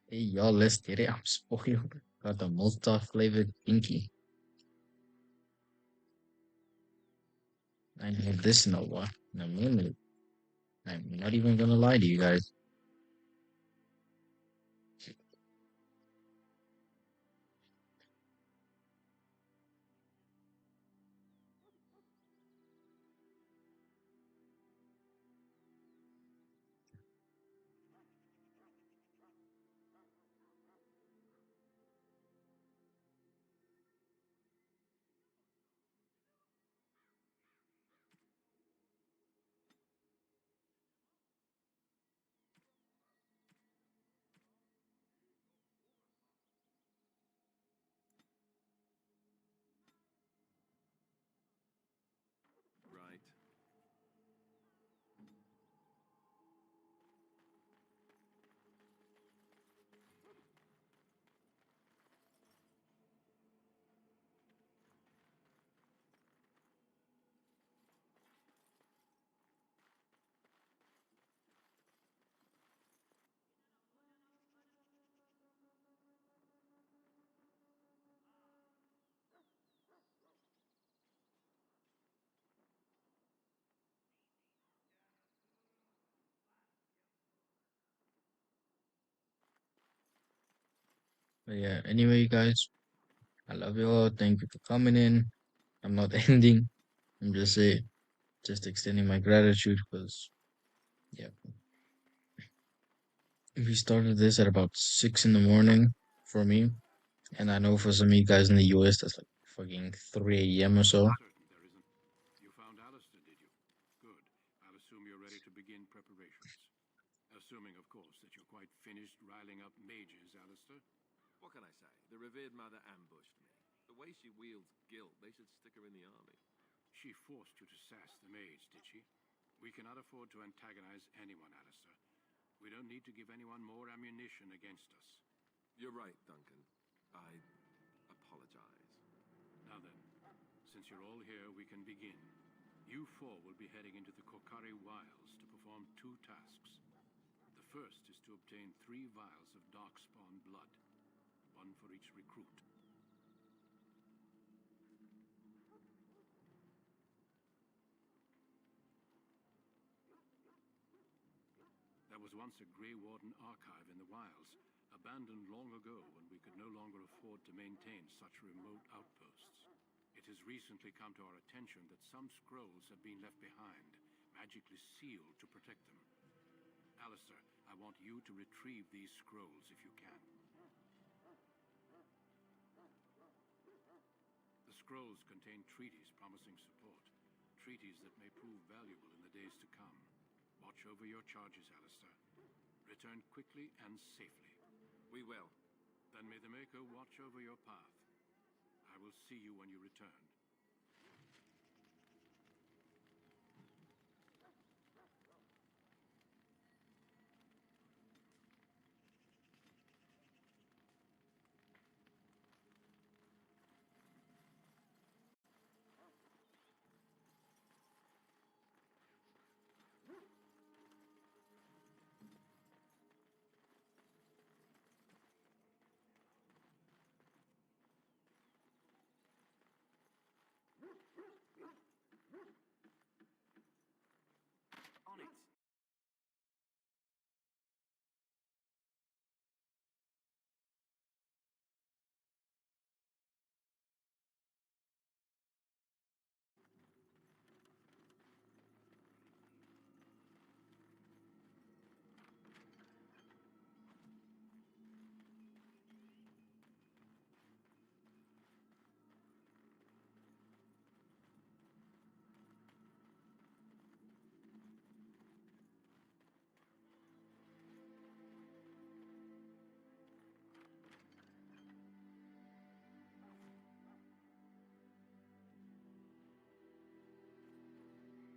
Hey y'all, let's get it. I'm spoiled. Got the Molotov flavored pinky. I ain't had this in a minute. I'm not even gonna lie to you guys. Right. But yeah, anyway, you guys, I love you all. Thank you for coming in. I'm not ending. I'm just extending my gratitude because, yeah, we started this at about 6 in the morning for me, and I know for some of you guys in the US, that's like fucking 3 a.m. or so. You found Alistair, did you? Good. I'll assume you're ready to begin preparations. Assuming, of course, that you're quite finished riling up mages, Alistair. What can I say? The revered mother ambushed me. The way she wields guilt, they should stick her in the army. She forced you to sass the mage, did she? We cannot afford to antagonize anyone, Alistair. We don't need to give anyone more ammunition against us. You're right, Duncan. I apologize. Now then, since you're all here, we can begin. You four will be heading into the Korkari Wilds to perform 2 tasks. The first is to obtain 3 vials of Darkspawn blood, 1 for each recruit. There was once a Grey Warden archive in the wilds, abandoned long ago when we could no longer afford to maintain such remote outposts. It has recently come to our attention that some scrolls have been left behind, magically sealed to protect them. Alistair, I want you to retrieve these scrolls if you can. The scrolls contain treaties promising support, treaties that may prove valuable in the days to come. Watch over your charges, Alistair. Return quickly and safely. We will. Then may the Maker watch over your path. I will see you when you return. On it.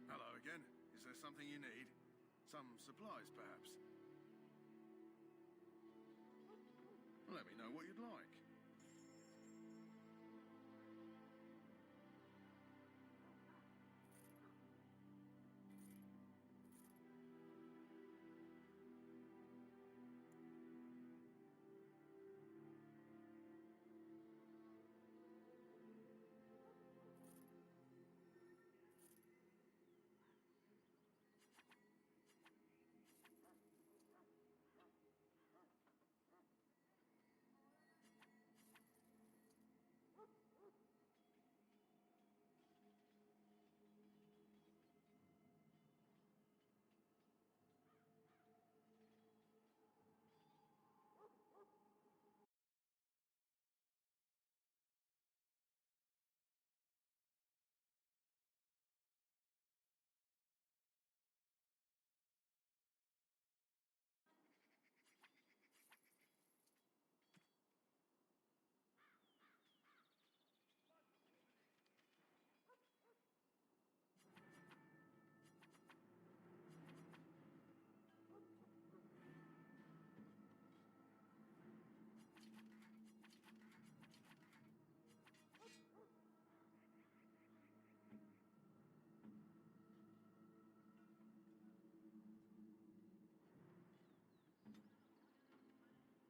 Hello again. Is there something you need? Some supplies, perhaps? Let me know what you'd like.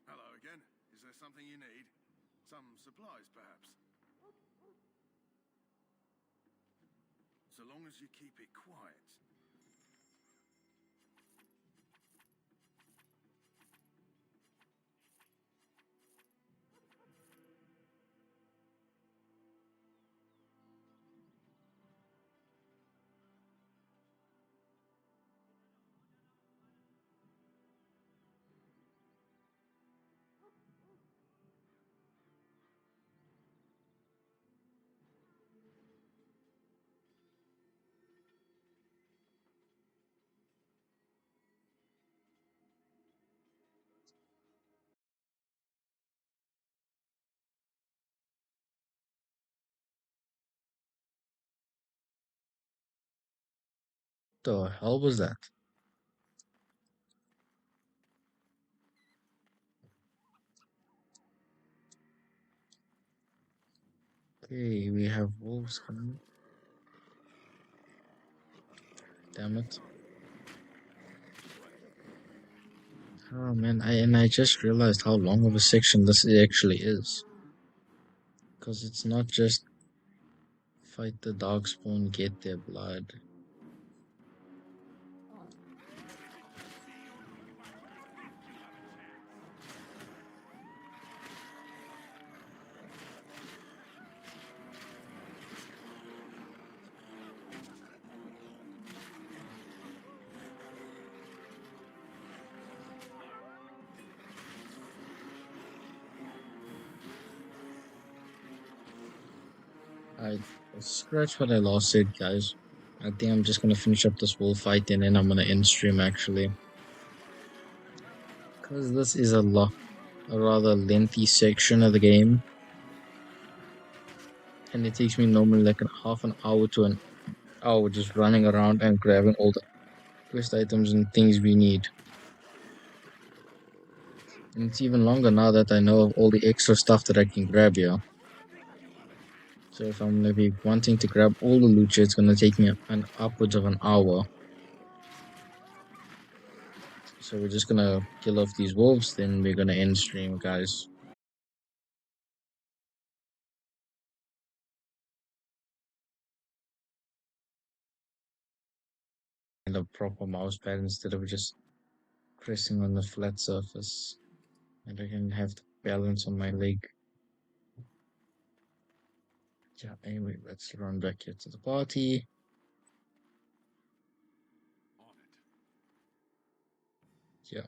Hello again. Is there something you need? Some supplies, perhaps? So long as you keep it quiet. The hell was that? Okay, we have wolves coming. Damn it. Oh man, I just realized how long of a section this actually is. Because it's not just fight the darkspawn, get their blood. I scratch what I last said, guys. I think I'm just gonna finish up this wolf fight and then I'm gonna end stream actually. Because this is a rather lengthy section of the game. And it takes me normally like half an hour to an hour just running around and grabbing all the quest items and things we need. And it's even longer now that I know of all the extra stuff that I can grab here. So if I'm gonna be wanting to grab all the loot, it's gonna take me an upwards of an hour. So we're just gonna kill off these wolves, then we're gonna end stream, guys. And a proper mouse pad instead of just pressing on the flat surface. And I can have the balance on my leg. Yeah, anyway, let's run back here to the party. Yeah.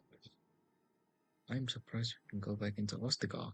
I'm surprised we can go back into Ostagar.